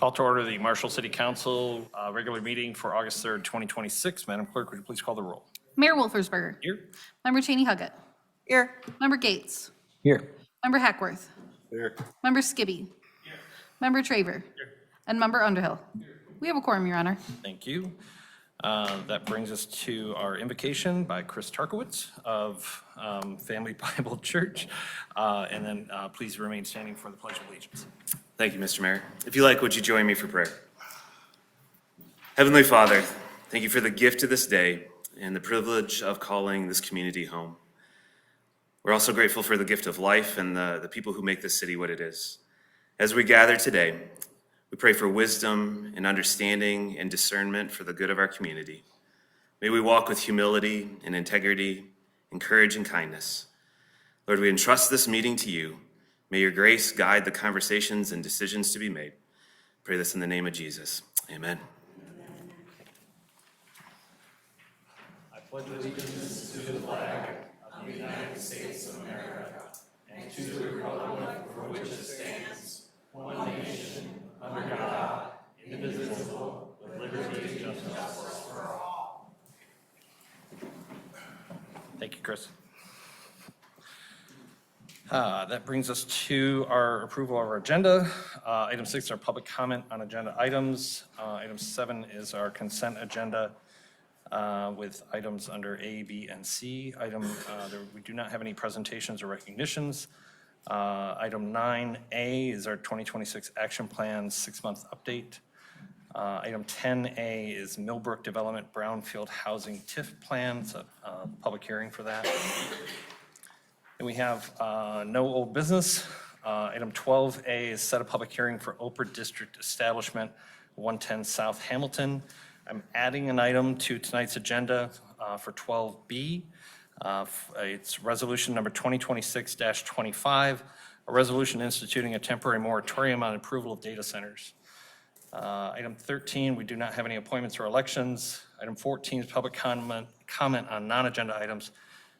Call to order the Marshall City Council regular meeting for August 3rd, 2026. Madam Clerk, would you please call the roll? Mayor Wolfersberger. Here. Member Cheney Huggett. Here. Member Gates. Here. Member Hackworth. Here. Member Skibby. Here. Member Traver. Here. And Member Underhill. Here. We have a quorum, Your Honor. Thank you. That brings us to our invocation by Chris Tarkowitz of Family Bible Church. And then please remain standing for the Pledge of Allegiance. Thank you, Mr. Mayor. If you like, would you join me for prayer? Heavenly Father, thank you for the gift of this day and the privilege of calling this community home. We're also grateful for the gift of life and the people who make this city what it is. As we gather today, we pray for wisdom and understanding and discernment for the good of our community. May we walk with humility and integrity and courage and kindness. Lord, we entrust this meeting to you. May your grace guide the conversations and decisions to be made. Pray this in the name of Jesus. Amen. I pledge allegiance to the flag of the United States of America and to the republic for which it stands, one nation, under God, indivisible, with liberty and justice for all. Thank you, Chris. That brings us to our approval of our agenda. Item 6 is our public comment on agenda items. Item 7 is our consent agenda with items under A, B, and C. We do not have any presentations or recognitions. Item 9A is our 2026 action plan 6-month update. Item 10A is Millbrook Development Brownfield Housing TIF plan. It's a public hearing for that. And we have no old business. Item 12A is set a public hearing for Oprah District Establishment, 110 South Hamilton. I'm adding an item to tonight's agenda for 12B. It's resolution number 2026-25, a resolution instituting a temporary moratorium on approval of data centers. Item 13, we do not have any appointments or elections. Item 14 is public comment on non-agenda items.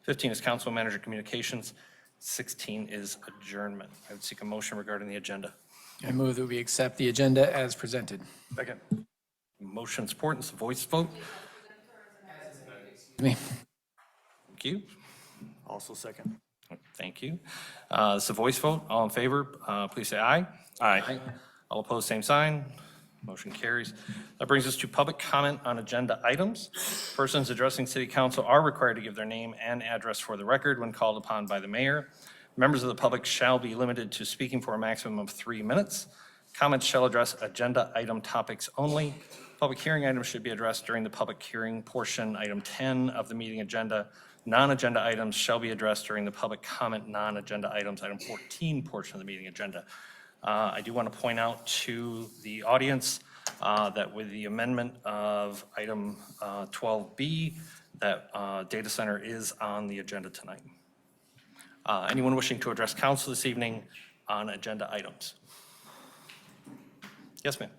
15 is council manager communications. 16 is adjournment. I would seek a motion regarding the agenda. I move that we accept the agenda as presented. Second. Motion support, it's a voice vote. Excuse me. Thank you. Also second. Thank you. It's a voice vote. All in favor, please say aye. Aye. All opposed, same sign. Motion carries. That brings us to public comment on agenda items. Persons addressing City Council are required to give their name and address for the record when called upon by the mayor. Members of the public shall be limited to speaking for a maximum of 3 minutes. Comments shall address agenda item topics only. Public hearing items should be addressed during the public hearing portion, item 10 of the meeting agenda. Non-agenda items shall be addressed during the public comment non-agenda items, item 14 portion of the meeting agenda. I do want to point out to the audience that with the amendment of item 12B, that data center is on the agenda tonight. Anyone wishing to address council this evening on agenda items? Yes, ma'am.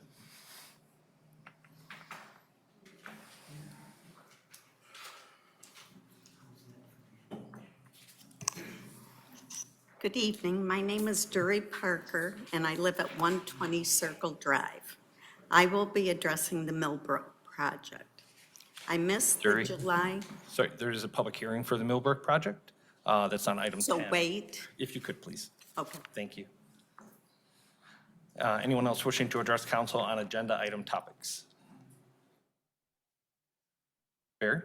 Good evening. My name is Dury Parker, and I live at 120 Circle Drive. I will be addressing the Millbrook project. I missed the Dury. July. Sorry, there is a public hearing for the Millbrook project that's on item 10. So wait. If you could, please. Okay. Thank you. Anyone else wishing to address council on agenda item topics? Barry?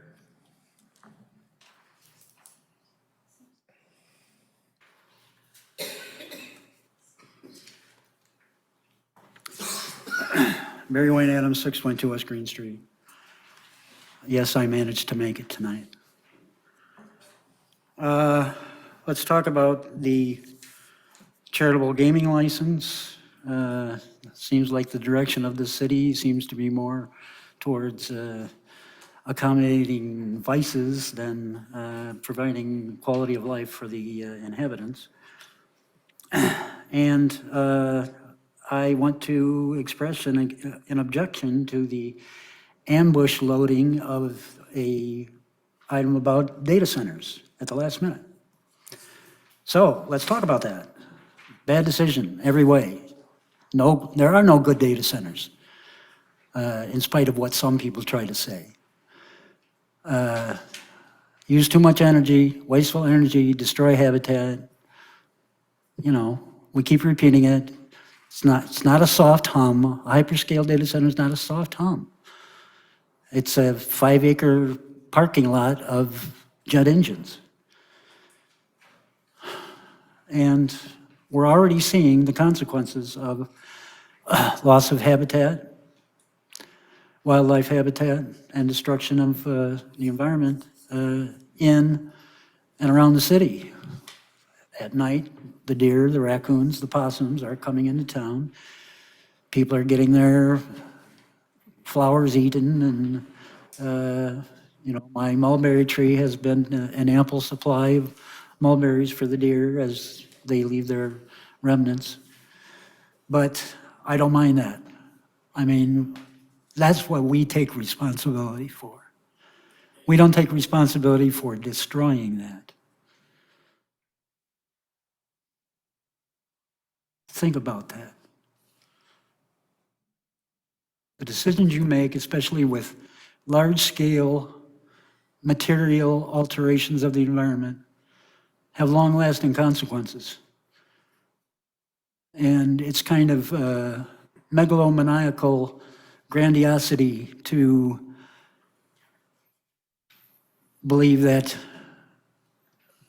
Barry Wayne Adams, 612 West Green Street. Yes, I managed to make it tonight. Let's talk about the charitable gaming license. Seems like the direction of the city seems to be more towards accommodating vices than providing quality of life for the inhabitants. And I want to express an objection to the ambush loading of a item about data centers at the last minute. So let's talk about that. Bad decision every way. No, there are no good data centers, in spite of what some people try to say. Use too much energy, wasteful energy, destroy habitat. You know, we keep repeating it. It's not a soft hum. A hyperscale data center is not a soft hum. It's a 5-acre parking lot of jet engines. And we're already seeing the consequences of loss of habitat, wildlife habitat, and destruction of the environment in and around the city. At night, the deer, the raccoons, the possums are coming into town. People are getting their flowers eaten, and my mulberry tree has been an ample supply of mulberries for the deer as they leave their remnants. But I don't mind that. I mean, that's what we take responsibility for. We don't take responsibility for destroying that. Think about that. The decisions you make, especially with large-scale material alterations of the environment, have long-lasting consequences. And it's kind of megalomaniacal grandiosity to believe that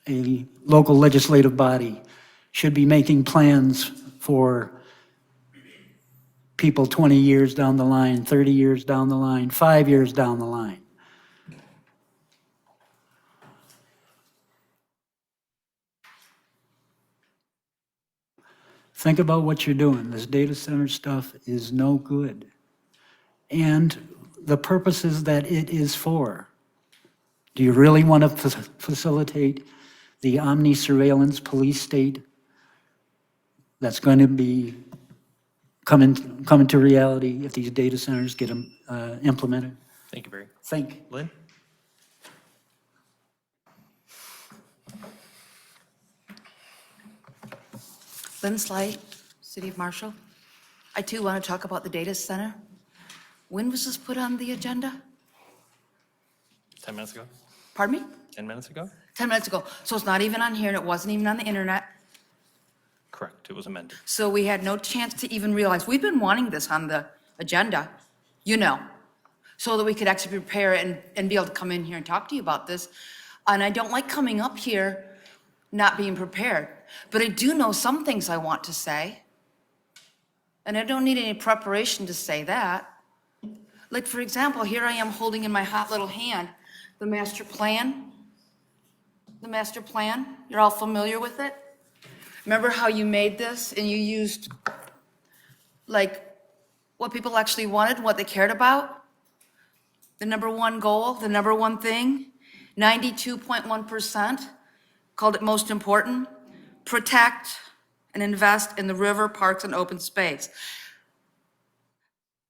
a local legislative body should be making plans for people 20 years down the line, 30 years down the line, 5 years down the line. Think about what you're doing. This data center stuff is no good. And the purposes that it is for. Do you really want to facilitate the omni-surveillance police state that's going to be coming to reality if these data centers get implemented? Thank you, Barry. Think. Lynn? Lynn Slight, City of Marshall. I too want to talk about the data center. When was this put on the agenda? 10 minutes ago? Pardon me? 10 minutes ago? 10 minutes ago. So it's not even on here and it wasn't even on the internet. Correct, it was amended. So we had no chance to even realize, we've been wanting this on the agenda, so that we could actually prepare and be able to come in here and talk to you about this. And I don't like coming up here not being prepared, but I do know some things I want to say. And I don't need any preparation to say that. Like, for example, here I am holding in my hot little hand the master plan. The master plan, you're all familiar with it? Remember how you made this and you used like what people actually wanted, what they cared about? The number one goal, the number one thing, 92.1% called it most important, protect and invest in the river, parks, and open space.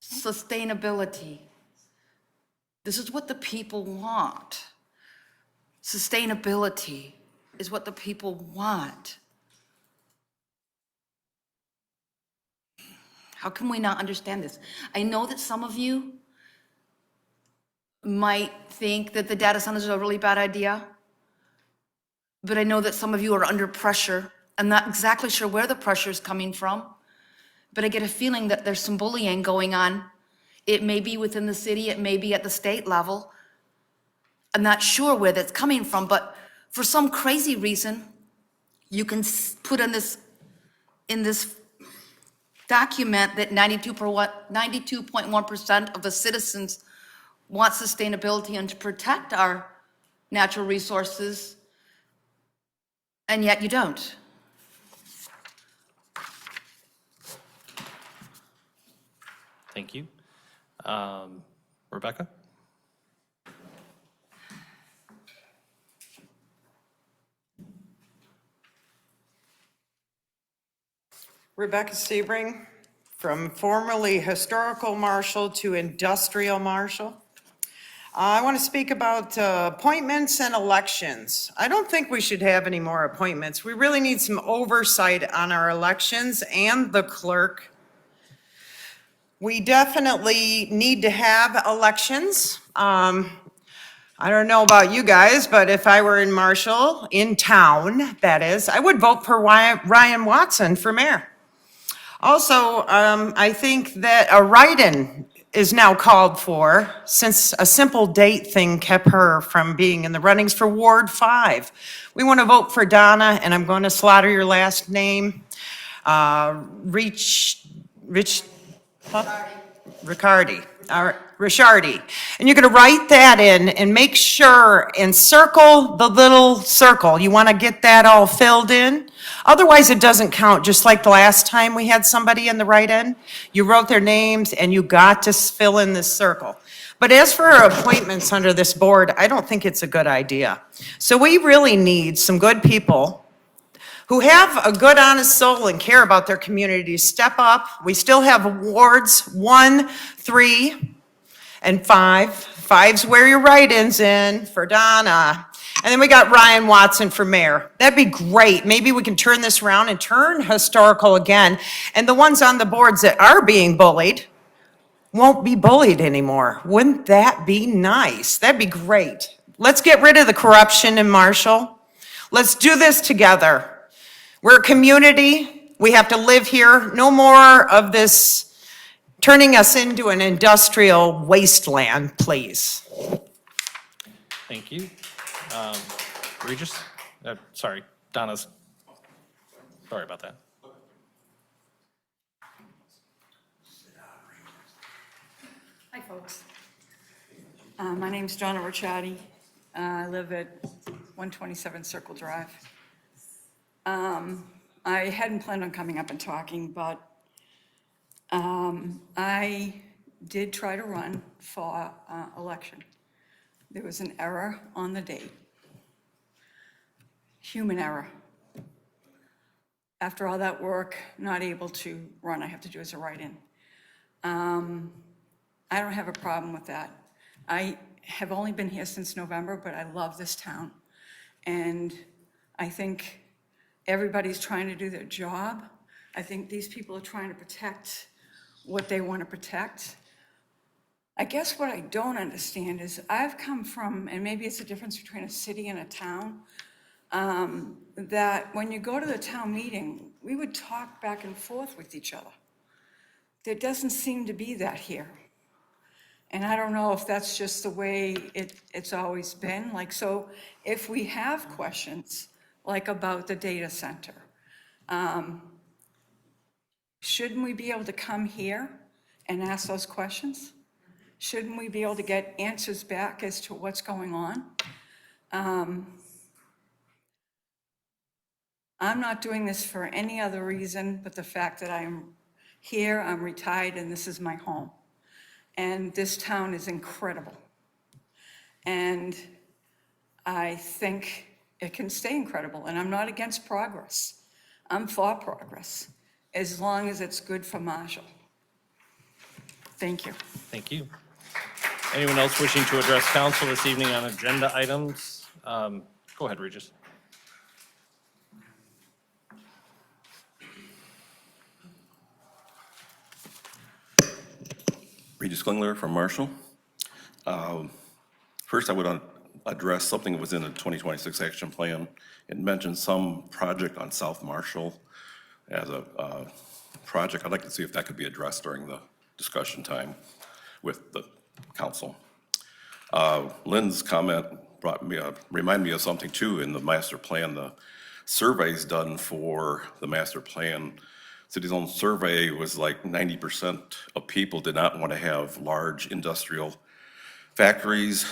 Sustainability. This is what the people want. Sustainability is what the people want. How can we not understand this? I know that some of you might think that the data centers are a really bad idea, but I know that some of you are under pressure. I'm not exactly sure where the pressure is coming from, but I get a feeling that there's some bullying going on. It may be within the city, it may be at the state level. I'm not sure where that's coming from, but for some crazy reason, you can put in this document that 92.1% of the citizens want sustainability and to protect our natural resources, and yet you don't. Thank you. Rebecca? Rebecca Sebring, from formerly historical marshal to industrial marshal. I want to speak about appointments and elections. I don't think we should have any more appointments. We really need some oversight on our elections and the clerk We definitely need to have elections. I don't know about you guys, but if I were in Marshall, in town, that is, I would vote for Ryan Watson for mayor. Also, I think that a write-in is now called for, since a simple date thing kept her from being in the runnings for Ward 5. We want to vote for Donna, and I'm going to slaughter your last name. Ricciardi. And you're going to write that in and make sure and circle the little circle. You want to get that all filled in. Otherwise, it doesn't count, just like the last time we had somebody in the write-in. You wrote their names and you got to fill in this circle. But as for our appointments under this board, I don't think it's a good idea. So we really need some good people who have a good, honest soul and care about their community step up. We still have wards 1, 3, and 5. 5's where your write-ins in for Donna. And then we got Ryan Watson for mayor. That'd be great. Maybe we can turn this around and turn historical again. And the ones on the boards that are being bullied won't be bullied anymore. Wouldn't that be nice? That'd be great. Let's get rid of the corruption in Marshall. Let's do this together. We're a community. We have to live here. No more of this turning us into an industrial wasteland, please. Thank you. Regis? Sorry, Donna's. Sorry about that. Hi, folks. My name's Donna Ricciardi. I live at 127 Circle Drive. I hadn't planned on coming up and talking, but I did try to run for election. There was an error on the date. Human error. After all that work, not able to run, I have to do as a write-in. I don't have a problem with that. I have only been here since November, but I love this town. And I think everybody's trying to do their job. I think these people are trying to protect what they want to protect. I guess what I don't understand is I've come from, and maybe it's the difference between a city and a town, that when you go to the town meeting, we would talk back and forth with each other. There doesn't seem to be that here. And I don't know if that's just the way it's always been. Like, so if we have questions, like about the data center, shouldn't we be able to come here and ask those questions? Shouldn't we be able to get answers back as to what's going on? I'm not doing this for any other reason but the fact that I'm here, I'm retired, and this is my home. And this town is incredible. And I think it can stay incredible, and I'm not against progress. I'm for progress, as long as it's good for Marshall. Thank you. Thank you. Anyone else wishing to address council this evening on agenda items? Go ahead, Regis. Regis Klingler from Marshall. First, I would address something that was in the 2026 action plan. It mentioned some project on South Marshall as a project. I'd like to see if that could be addressed during the discussion time with the council. Lynn's comment reminded me of something too in the master plan. The surveys done for the master plan, city's own survey was like 90% of people did not want to have large industrial factories,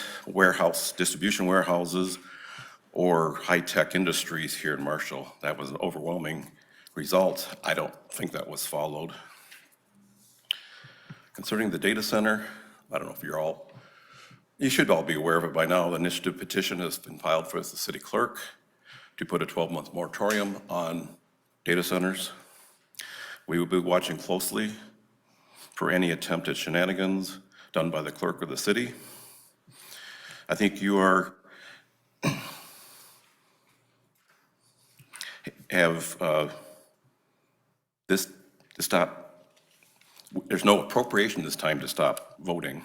distribution warehouses, or high-tech industries here in Marshall. That was an overwhelming result. I don't think that was followed. Concerning the data center, I don't know if you should all be aware of it by now. The initiative petition has been filed for the city clerk to put a 12-month moratorium on data centers. We will be watching closely for any attempt at shenanigans done by the clerk of the city. I think you have this to stop there's no appropriation this time to stop voting.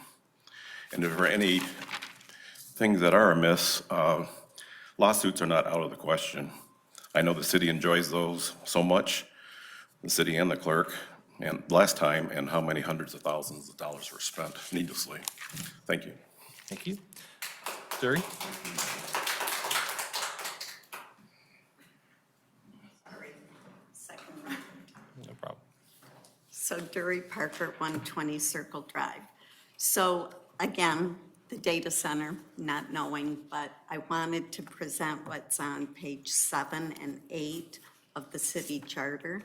And if there are any things that are amiss, lawsuits are not out of the question. I know the city enjoys those so much, the city and the clerk, and last time, and how many hundreds of thousands of dollars were spent needlessly. Thank you. Thank you. Dury? No problem. So Dury Parker, 120 Circle Drive. So again, the data center, not knowing, but I wanted to present what's on page 7 and 8 of the city charter.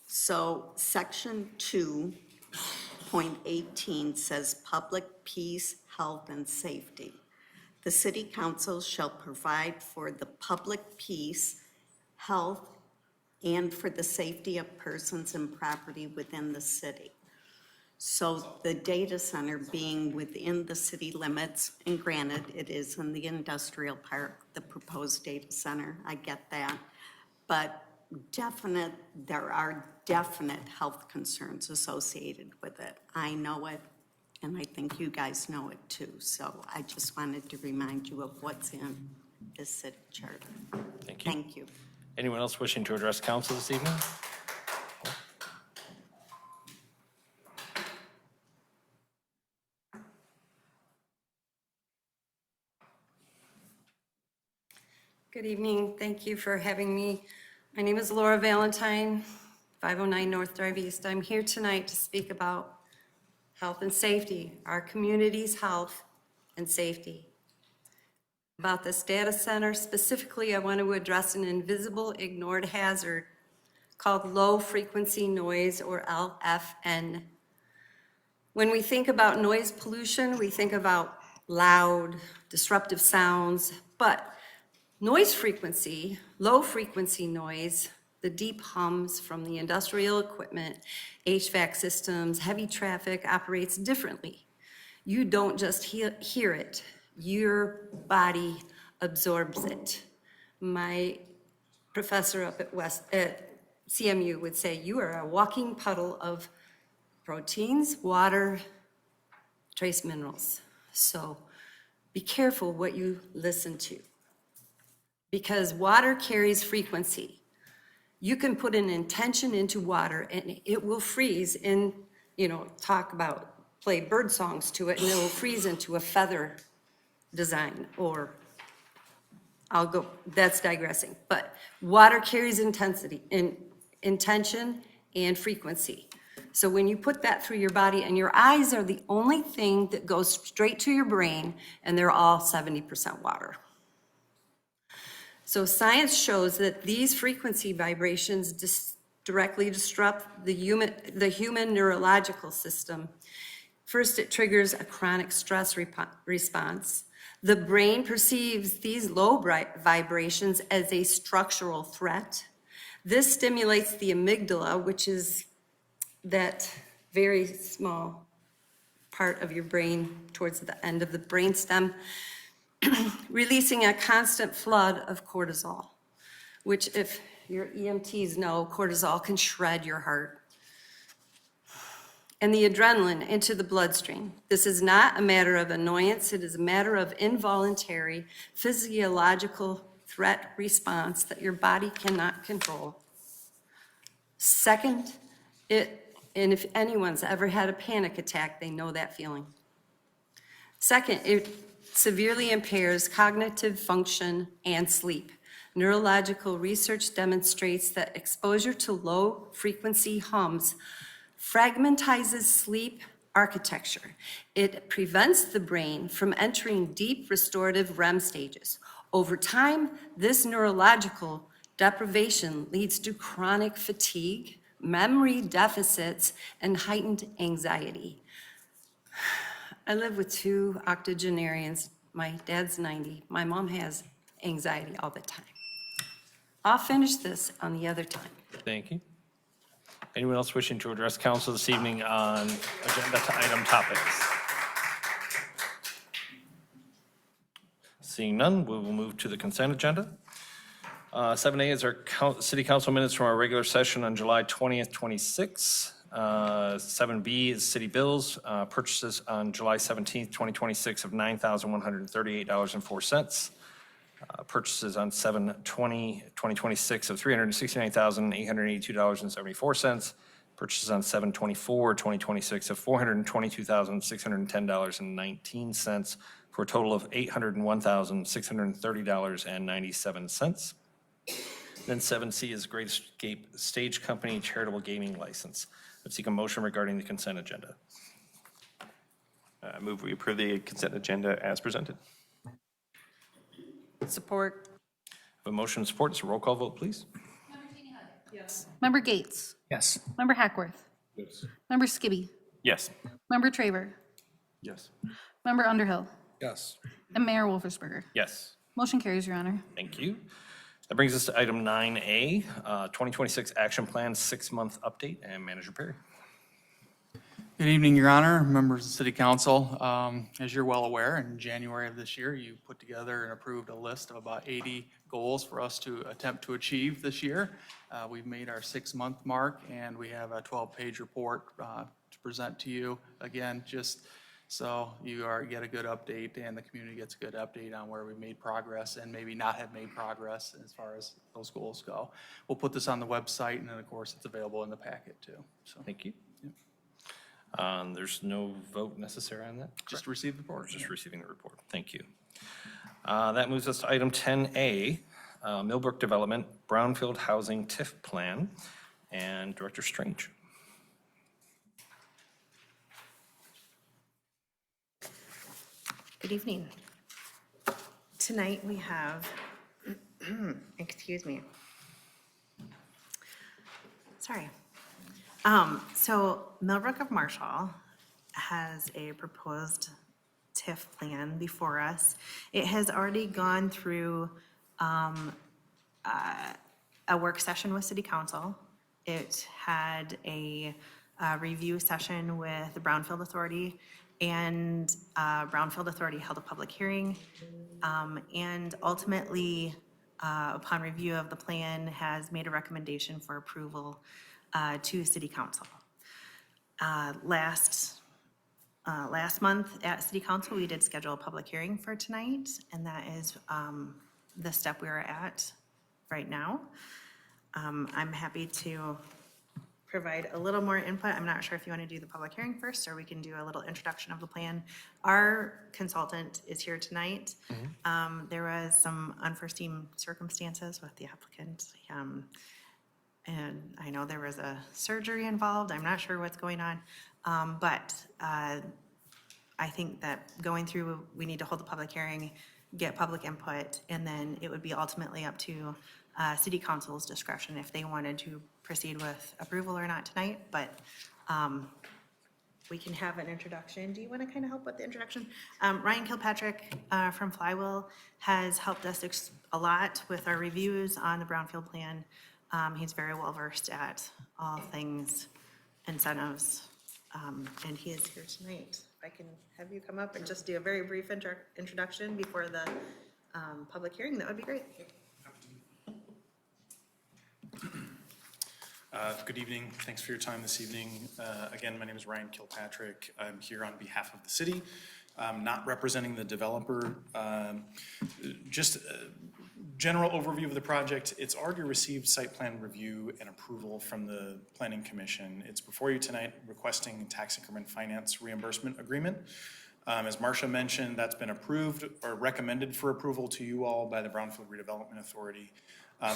So section 2.18 says public peace, health, and safety. The city council shall provide for the public peace, health, and for the safety of persons and property within the city. So the data center being within the city limits, and granted, it is in the industrial park, the proposed data center, I get that. But there are definite health concerns associated with it. I know it, and I think you guys know it too. So I just wanted to remind you of what's in this city charter. Thank you. Thank you. Anyone else wishing to address council this evening? Good evening. Thank you for having me. My name is Laura Valentine, 509 North Drive East. I'm here tonight to speak about health and safety, our community's health and safety. About this data center, specifically, I want to address an invisible, ignored hazard called low-frequency noise, or LFN. When we think about noise pollution, we think about loud, disruptive sounds, but noise frequency, low-frequency noise, the deep hums from the industrial equipment, HVAC systems, heavy traffic operates differently. You don't just hear it. Your body absorbs it. My professor up at CMU would say, you are a walking puddle of proteins, water, trace minerals. So be careful what you listen to, because water carries frequency. You can put an intention into water and it will freeze in, play bird songs to it, and it will freeze into a feather design, or that's digressing. But water carries intention and frequency. So when you put that through your body, and your eyes are the only thing that goes straight to your brain, and they're all 70% water. So science shows that these frequency vibrations directly disrupt the human neurological system. First, it triggers a chronic stress response. The brain perceives these low vibrations as a structural threat. This stimulates the amygdala, which is that very small part of your brain towards the end of the brainstem, releasing a constant flood of cortisol, which, if your EMTs know, cortisol can shred your heart. And the adrenaline into the bloodstream. This is not a matter of annoyance, it is a matter of involuntary physiological threat response that your body cannot control. Second, and if anyone's ever had a panic attack, they know that feeling. Second, it severely impairs cognitive function and sleep. Neurological research demonstrates that exposure to low-frequency hums fragmentizes sleep architecture. It prevents the brain from entering deep restorative REM stages. Over time, this neurological deprivation leads to chronic fatigue, memory deficits, and heightened anxiety. I live with 2 octogenarians. My dad's 90. My mom has anxiety all the time. I'll finish this on the other time. Thank you. Anyone else wishing to address council this evening on agenda item topics? Seeing none, we will move to the consent agenda. 7A is our city council minutes from our regular session on July 20th, 26. 7B is city bills, purchases on July 17th, 2026 of $9,138.04. Purchases on 7/20/2026 of $369,882.74. Purchases on 7/24/2026 of $422,610.19 for a total of $801,630.97. Then 7C is Great Escape Stage Company Charitable Gaming License. I seek a motion regarding the consent agenda. I move we approve the consent agenda as presented. Support. A motion and support, so roll call vote, please. Member Gates. Yes. Member Hackworth. Yes. Member Skibby. Yes. Member Traver. Yes. Member Underhill. Yes. And Mayor Wolfersberger. Yes. Motion carries, Your Honor. Thank you. That brings us to item 9A, 2026 Action Plan 6-month update, and Manager Perry. Good evening, Your Honor, members of the City Council. As you're well aware, in January of this year, you put together and approved a list of about 80 goals for us to attempt to achieve this year. We've made our 6-month mark, and we have a 12-page report to present to you. Again, just so you get a good update and the community gets a good update on where we made progress and maybe not have made progress as far as those goals go. We'll put this on the website, and then, of course, it's available in the packet, too. So Thank you. There's no vote necessary on that? just receive the report. Just receiving the report. Thank you. That moves us to item 10A, Millbrook Development Brownfield Housing TIF Plan, and Director Strange. Good evening. Tonight we have, excuse me. Sorry. So Millbrook of Marshall has a proposed TIF plan before us. It has already gone through a work session with City Council. It had a review session with the Brownfield Authority, and Brownfield Authority held a public hearing, and ultimately, upon review of the plan, has made a recommendation for approval to City Council. Last month at City Council, we did schedule a public hearing for tonight, and that is the step we are at right now. I'm happy to provide a little more input. I'm not sure if you want to do the public hearing first, or we can do a little introduction of the plan. Our consultant is here tonight. There was some unforeseen circumstances with the applicant. And I know there was a surgery involved. I'm not sure what's going on. But I think that going through, we need to hold the public hearing, get public input, and then it would be ultimately up to City Council's discretion if they wanted to proceed with approval or not tonight. But we can have an introduction. Do you want to kind of help with the introduction? Ryan Kilpatrick from Flywheel has helped us a lot with our reviews on the Brownfield plan. He's very well versed at all things incentives, and he is here tonight. If I can have you come up and just do a very brief introduction before the public hearing, that would be great. Good evening. Thanks for your time this evening. Again, my name is Ryan Kilpatrick. I'm here on behalf of the city. I'm not representing the developer. Just a general overview of the project. It's already received site plan review and approval from the Planning Commission. It's before you tonight requesting tax increment finance reimbursement agreement. As Marcia mentioned, that's been approved or recommended for approval to you all by the Brownfield Redevelopment Authority.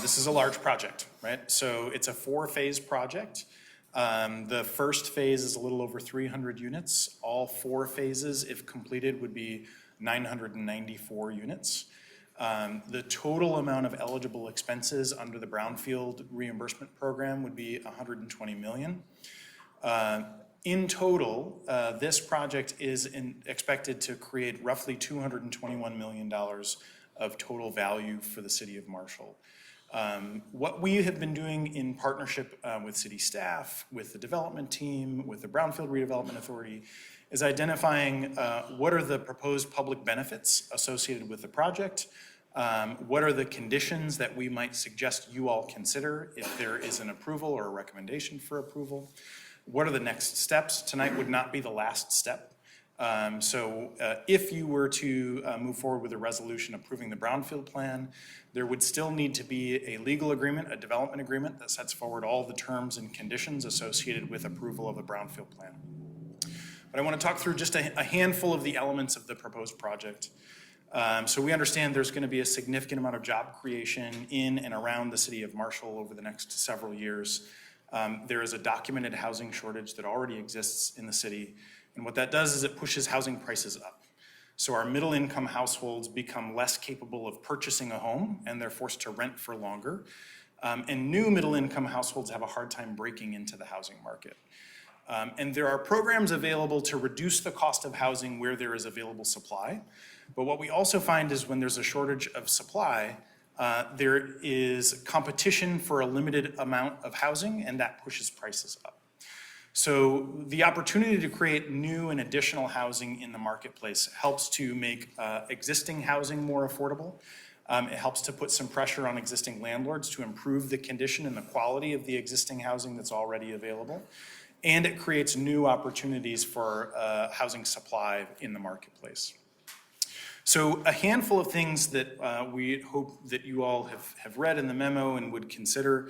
This is a large project, right? So it's a 4-phase project. The first phase is a little over 300 units. All 4 phases, if completed, would be 994 units. The total amount of eligible expenses under the Brownfield reimbursement program would be $120 million. In total, this project is expected to create roughly $221 million of total value for the city of Marshall. What we have been doing in partnership with city staff, with the development team, with the Brownfield Redevelopment Authority, is identifying what are the proposed public benefits associated with the project, what are the conditions that we might suggest you all consider if there is an approval or a recommendation for approval, What are the next steps? Tonight would not be the last step. So if you were to move forward with a resolution approving the brownfield plan, there would still need to be a legal agreement, a development agreement that sets forward all the terms and conditions associated with approval of a brownfield plan. But I want to talk through just a handful of the elements of the proposed project. So we understand there's going to be a significant amount of job creation in and around the city of Marshall over the next several years. There is a documented housing shortage that already exists in the city. And what that does is it pushes housing prices up. So our middle income households become less capable of purchasing a home and they're forced to rent for longer. And new middle income households have a hard time breaking into the housing market. And there are programs available to reduce the cost of housing where there is available supply. But what we also find is when there's a shortage of supply, there is competition for a limited amount of housing, and that pushes prices up. So the opportunity to create new and additional housing in the marketplace helps to make existing housing more affordable. It helps to put some pressure on existing landlords to improve the condition and the quality of the existing housing that's already available. And it creates new opportunities for housing supply in the marketplace. So a handful of things that we hope that you all have read in the memo and would consider.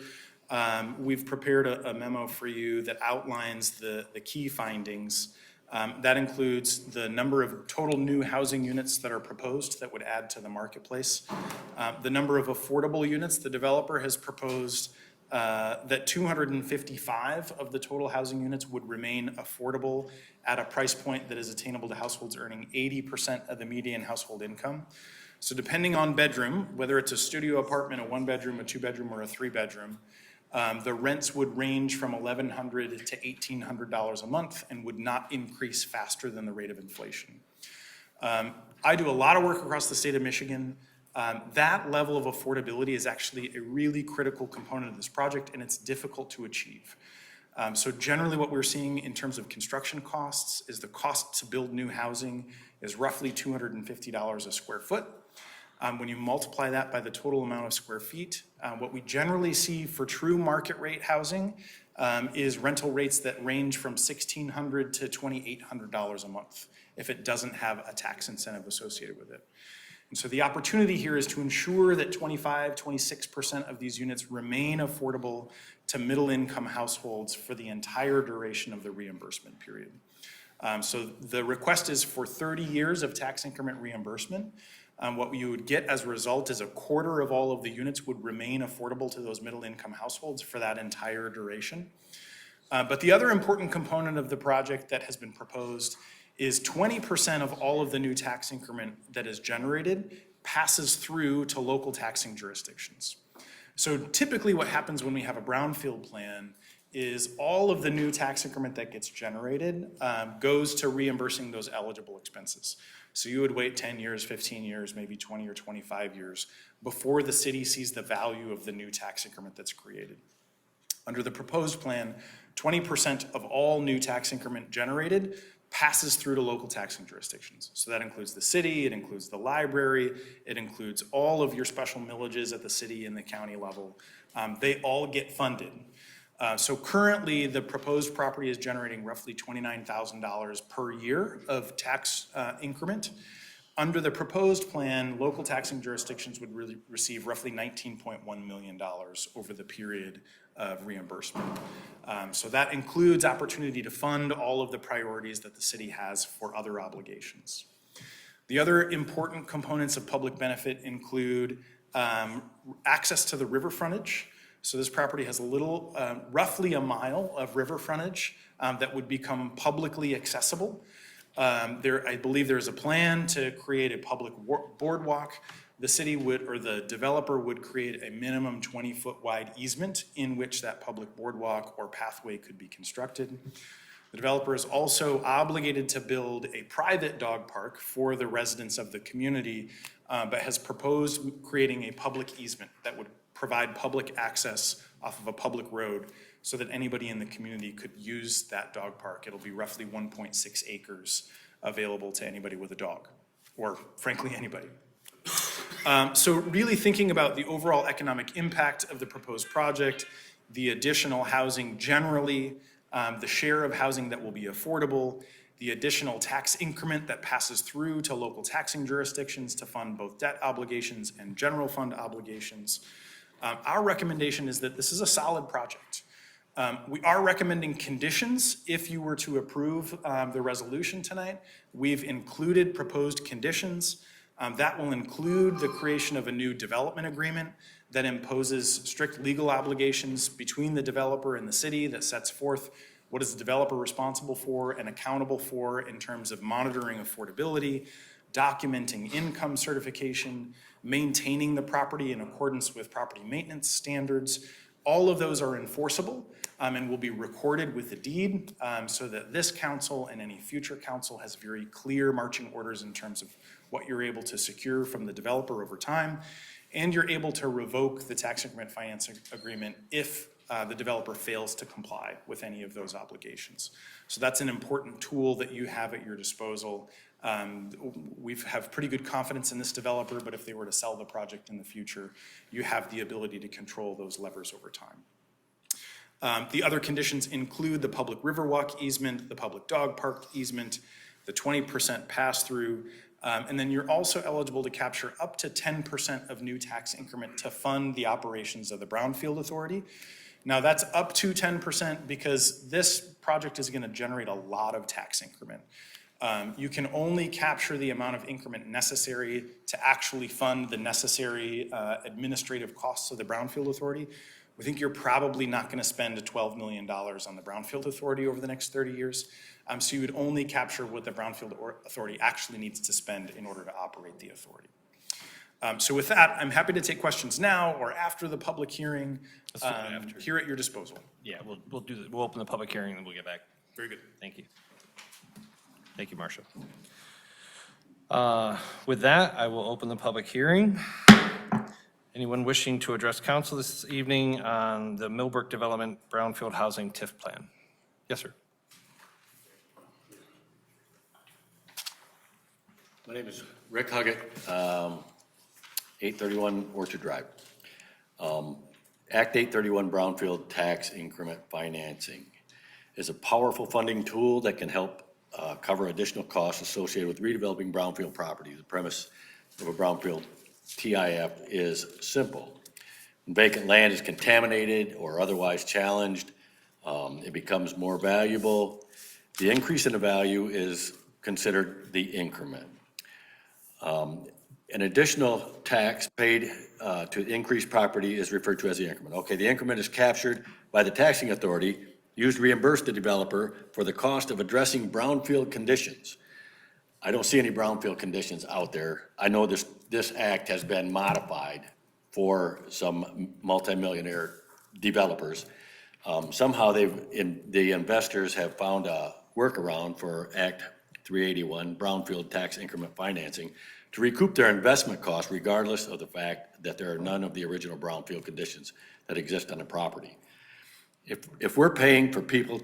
We've prepared a memo for you that outlines the key findings. That includes the number of total new housing units that are proposed that would add to the marketplace. The number of affordable units the developer has proposed that 255 of the total housing units would remain affordable at a price point that is attainable to households earning 80% of the median household income. So depending on bedroom, whether it's a studio apartment, a 1-bedroom, a 2-bedroom, or a 3-bedroom, the rents would range from $1,100 to $1,800 a month and would not increase faster than the rate of inflation. I do a lot of work across the state of Michigan. That level of affordability is actually a really critical component of this project, and it's difficult to achieve. So generally what we're seeing in terms of construction costs is the cost to build new housing is roughly $250 a square foot. When you multiply that by the total amount of square feet, what we generally see for true market rate housing is rental rates that range from $1,600 to $2,800 a month if it doesn't have a tax incentive associated with it. And so the opportunity here is to ensure that 26% of these units remain affordable to middle income households for the entire duration of the reimbursement period. So the request is for 30 years of tax increment reimbursement. What you would get as a result is a quarter of all of the units would remain affordable to those middle income households for that entire duration. But the other important component of the project that has been proposed is 20% of all of the new tax increment that is generated passes through to local taxing jurisdictions. So typically what happens when we have a brownfield plan is all of the new tax increment that gets generated goes to reimbursing those eligible expenses. So you would wait 10 years, 15 years, maybe 20 or 25 years before the city sees the value of the new tax increment that's created. Under the proposed plan, 20% of all new tax increment generated passes through to local taxing jurisdictions. So that includes the city, it includes the library, it includes all of your special millages at the city and the county level. They all get funded. So currently, the proposed property is generating roughly $29,000 per year of tax increment. Under the proposed plan, local taxing jurisdictions would really receive roughly $19.1 million over the period of reimbursement. So that includes opportunity to fund all of the priorities that the city has for other obligations. The other important components of public benefit include access to the river frontage. So this property has a little, roughly a mile of river frontage that would become publicly accessible. I believe there's a plan to create a public boardwalk. The city would, or the developer would create a minimum 20-foot wide easement in which that public boardwalk or pathway could be constructed. The developer is also obligated to build a private dog park for the residents of the community, but has proposed creating a public easement that would provide public access off of a public road so that anybody in the community could use that dog park. It'll be roughly 1.6 acres available to anybody with a dog, or frankly, anybody. So really thinking about the overall economic impact of the proposed project, the additional housing generally, the share of housing that will be affordable, the additional tax increment that passes through to local taxing jurisdictions to fund both debt obligations and general fund obligations. Our recommendation is that this is a solid project. We are recommending conditions if you were to approve the resolution tonight. We've included proposed conditions. That will include the creation of a new development agreement that imposes strict legal obligations between the developer and the city that sets forth what is the developer responsible for and accountable for in terms of monitoring affordability, documenting income certification, maintaining the property in accordance with property maintenance standards. All of those are enforceable and will be recorded with the deed so that this council and any future council has very clear marching orders in terms of what you're able to secure from the developer over time. And you're able to revoke the tax increment financing agreement if the developer fails to comply with any of those obligations. So that's an important tool that you have at your disposal. We have pretty good confidence in this developer, but if they were to sell the project in the future, you have the ability to control those levers over time. The other conditions include the public riverwalk easement, the public dog park easement, the 20% pass-through, and then you're also eligible to capture up to 10% of new tax increment to fund the operations of the Brownfield Authority. Now that's up to 10% because this project is going to generate a lot of tax increment. You can only capture the amount of increment necessary to actually fund the necessary administrative costs of the Brownfield Authority. We think you're probably not going to spend $12 million on the Brownfield Authority over the next 30 years. So you would only capture what the Brownfield Authority actually needs to spend in order to operate the authority. So with that, I'm happy to take questions now or after the public hearing. Here at your disposal. Yeah, we'll open the public hearing and then we'll get back. Very good. Thank you. Thank you, Marcia. With that, I will open the public hearing. Anyone wishing to address council this evening on the Millbrook Development Brownfield Housing TIF Plan? Yes, sir. My name is Rick Huggett, 831 Orchard Drive. Act 831 Brownfield Tax Increment Financing is a powerful funding tool that can help cover additional costs associated with redeveloping brownfield property. The premise of a brownfield TIF is simple. When vacant land is contaminated or otherwise challenged, it becomes more valuable. The increase in the value is considered the increment. An additional tax paid to increase property is referred to as the increment. Okay, the increment is captured by the taxing authority, used to reimburse the developer for the cost of addressing brownfield conditions. I don't see any brownfield conditions out there. I know this act has been modified for some multimillionaire developers. Somehow the investors have found a workaround for Act 381, Brownfield Tax Increment Financing, to recoup their investment costs regardless of the fact that there are none of the original brownfield conditions that exist on the property. If we're paying for people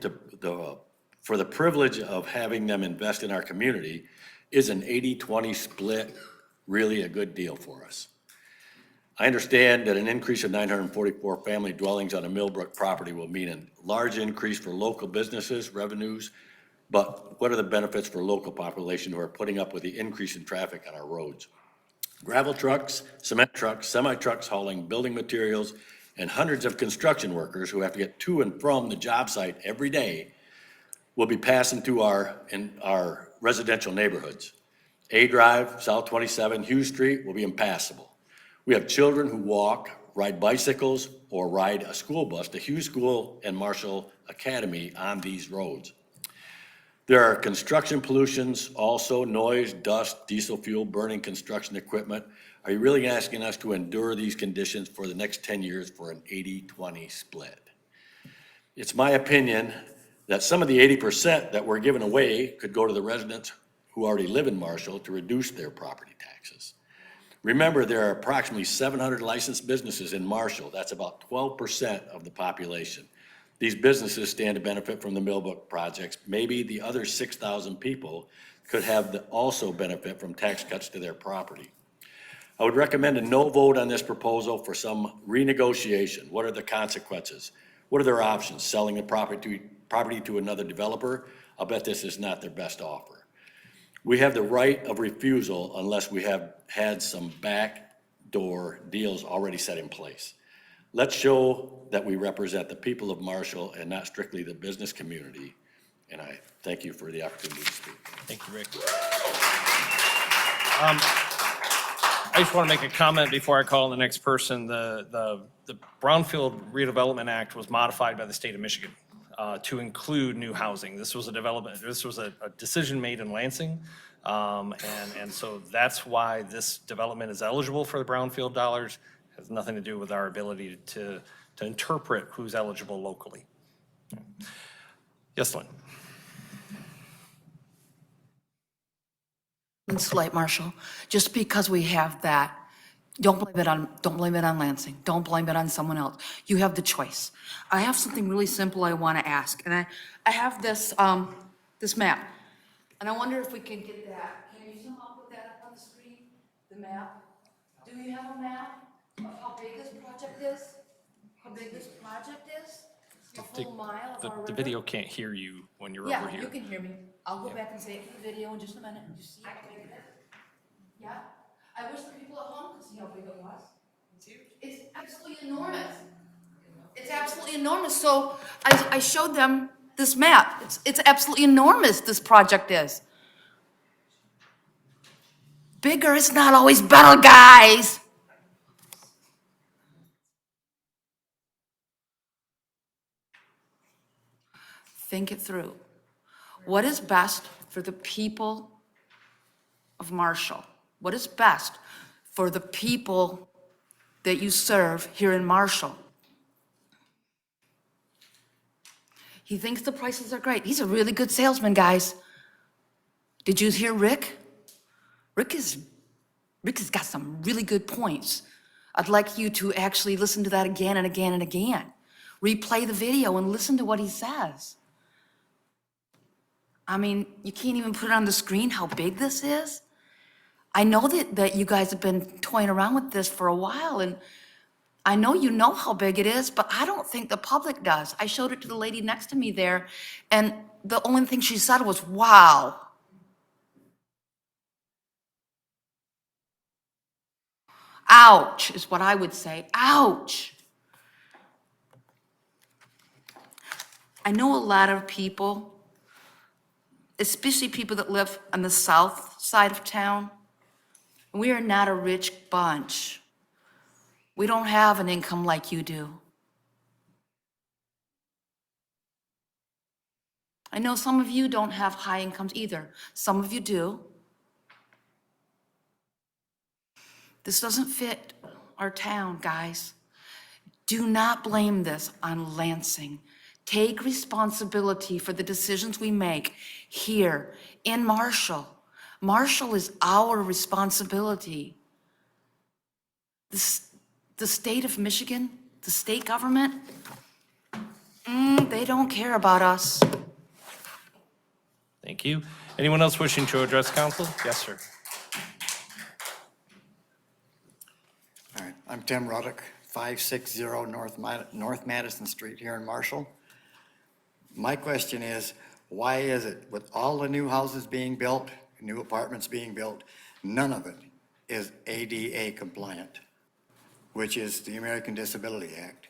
for the privilege of having them invest in our community, is an 80-20 split really a good deal for us? I understand that an increase of 944 family dwellings on a Millbrook property will mean a large increase for local businesses, revenues, but what are the benefits for local population who are putting up with the increase in traffic on our roads? Gravel trucks, cement trucks, semi-trucks hauling building materials, and hundreds of construction workers who have to get to and from the job site every day will be passing through our residential neighborhoods. A Drive, South 27, Hughes Street will be impassable. We have children who walk, ride bicycles, or ride a school bus to Hughes School and Marshall Academy on these roads. There are construction pollutions, also noise, dust, diesel fuel, burning construction equipment. Are you really asking us to endure these conditions for the next 10 years for an 80-20 split? It's my opinion that some of the 80% that we're giving away could go to the residents who already live in Marshall to reduce their property taxes. Remember, there are approximately 700 licensed businesses in Marshall. That's about 12% of the population. These businesses stand to benefit from the Millbrook projects. Maybe the other 6,000 people could have also benefit from tax cuts to their property. I would recommend a no vote on this proposal for some renegotiation. What are the consequences? What are their options? Selling the property to another developer? I'll bet this is not their best offer. We have the right of refusal unless we have had some backdoor deals already set in place. Let's show that we represent the people of Marshall and not strictly the business community. And I thank you for the opportunity to speak. Thank you, Rick. I just want to make a comment before I call on the next person. The Brownfield Redevelopment Act was modified by the state of Michigan to include new housing. This was a decision made in Lansing. And so that's why this development is eligible for the Brownfield dollars. It has nothing to do with our ability to interpret who's eligible locally. Yes, Lynn. Lynn Slight, Marshall. Just because we have that, don't blame it on Lansing. Don't blame it on someone else. You have the choice. I have something really simple I want to ask, and I have this this map, and I wonder if we can get that. Can you somehow put that up on the screen? The map. Do you have a map of how big this project is? How big this project is? A full mile of our river? The video can't hear you when you're over Yeah, here. you can hear me. I'll go back and say it for the video in just a minute. You see how big it is? Yeah? I wish the people at home could see how big it was. It's absolutely enormous. It's absolutely enormous. So I showed them this map. It's absolutely enormous, this project is. Bigger is not always better, guys. Think it through. What is best for the people of Marshall? What is best for the people that you serve here in Marshall? He thinks the prices are great. He's a really good salesman, guys. Did you hear Rick? Rick has got some really good points. I'd like you to actually listen to that again and again and again. Replay the video and listen to what he says. I mean, you can't even put it on the screen how big this is. I know that you guys have been toying around with this for a while, and I know you know how big it is, but I don't think the public does. I showed it to the lady next to me there, and the only thing she said was, wow. Ouch, is what I would say. Ouch. I know a lot of people, especially people that live on the south side of town. We are not a rich bunch. We don't have an income like you do. I know some of you don't have high incomes either. Some of you do. This doesn't fit our town, guys. Do not blame this on Lansing. Take responsibility for the decisions we make here in Marshall. Marshall is our responsibility. The state of Michigan, the state government, they don't care about us. Thank you. Anyone else wishing to address council? Yes, sir. All right, I'm Tim Ruddock, 560 North Madison Street here in Marshall. My question is, why is it with all the new houses being built, new apartments being built, none of it is ADA compliant, which is the American Disability Act?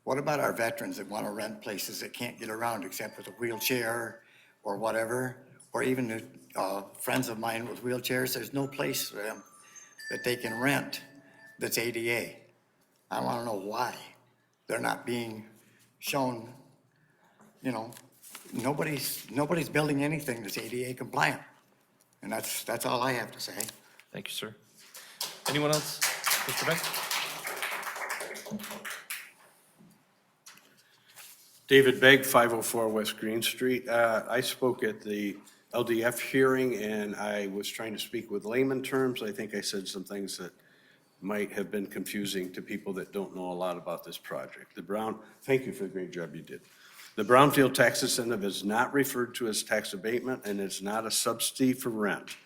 What about our veterans that want to rent places that can't get around except with a wheelchair or whatever, or even friends of mine with wheelchairs? There's no place for them that they can rent that's ADA. I want to know why they're not being shown. You know, nobody's building anything that's ADA compliant, and that's all I have to say. Thank you, sir. Anyone else? Mr. Beck? David Begg, 504 West Green Street. I spoke at the LDF hearing, and I was trying to speak with layman terms. I think I said some things that might have been confusing to people that don't know a lot about this project. Thank you for the great job you did. The Brownfield tax incentive is not referred to as tax abatement, and it's not a subsidy for rent.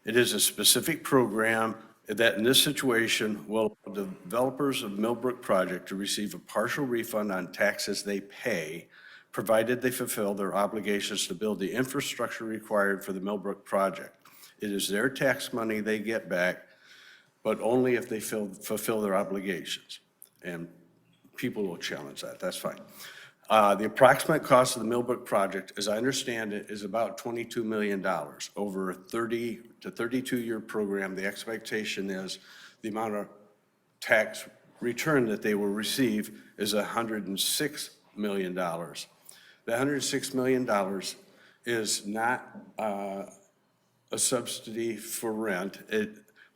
It is a specific program that in this situation will allow developers of Millbrook project to receive a partial refund on taxes they pay, provided they fulfill their obligations to build the infrastructure required for the Millbrook project. It is their tax money they get back, but only if they fulfill their obligations. And people will challenge that, that's fine. The approximate cost of the Millbrook project, as I understand it, is about $22 million. Over a 30 to 32-year program, the expectation is the amount of tax return that they will receive is $106 million. The $106 million is not a subsidy for rent.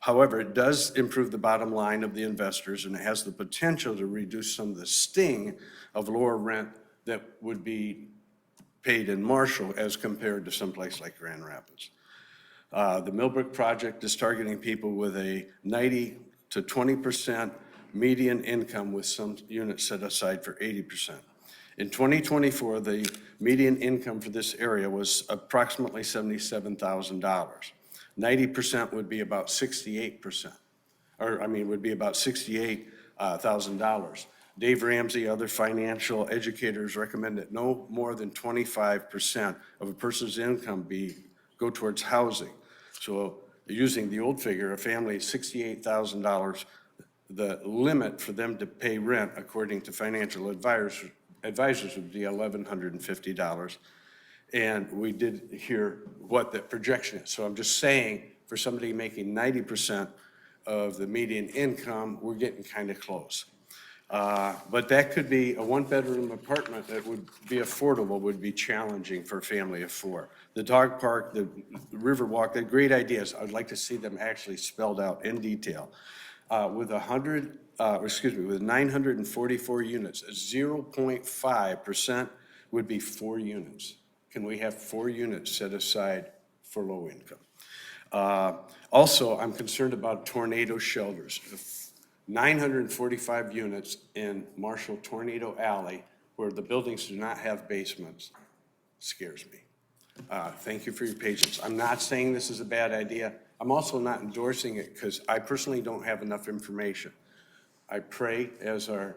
However, it does improve the bottom line of the investors, and it has the potential to reduce some of the sting of lower rent that would be paid in Marshall as compared to someplace like Grand Rapids. The Millbrook project is targeting people with a 90 to 20% median income, with some units set aside for 80%. In 2024, the median income for this area was approximately $77,000. 90% would be about 68%, would be about $68,000. Dave Ramsey, other financial educators recommend that no more than 25% of a person's income go towards housing. So using the old figure, a family, $68,000, the limit for them to pay rent, according to financial advisors would be $1,150. And we did hear what the projection is. So I'm just saying, for somebody making 90% of the median income, we're getting kind of close. But that could be a one-bedroom apartment that would be affordable, would be challenging for a family of four. The dog park, the river walk, they're great ideas. I'd like to see them actually spelled out in detail. With 944 units, 0.5% would be 4 units. Can we have 4 units set aside for low income? Also, I'm concerned about tornado shelters. 945 units in Marshall Tornado Alley, where the buildings do not have basements, scares me. Thank you for your patience. I'm not saying this is a bad idea. I'm also not endorsing it because I personally don't have enough information. I pray, as our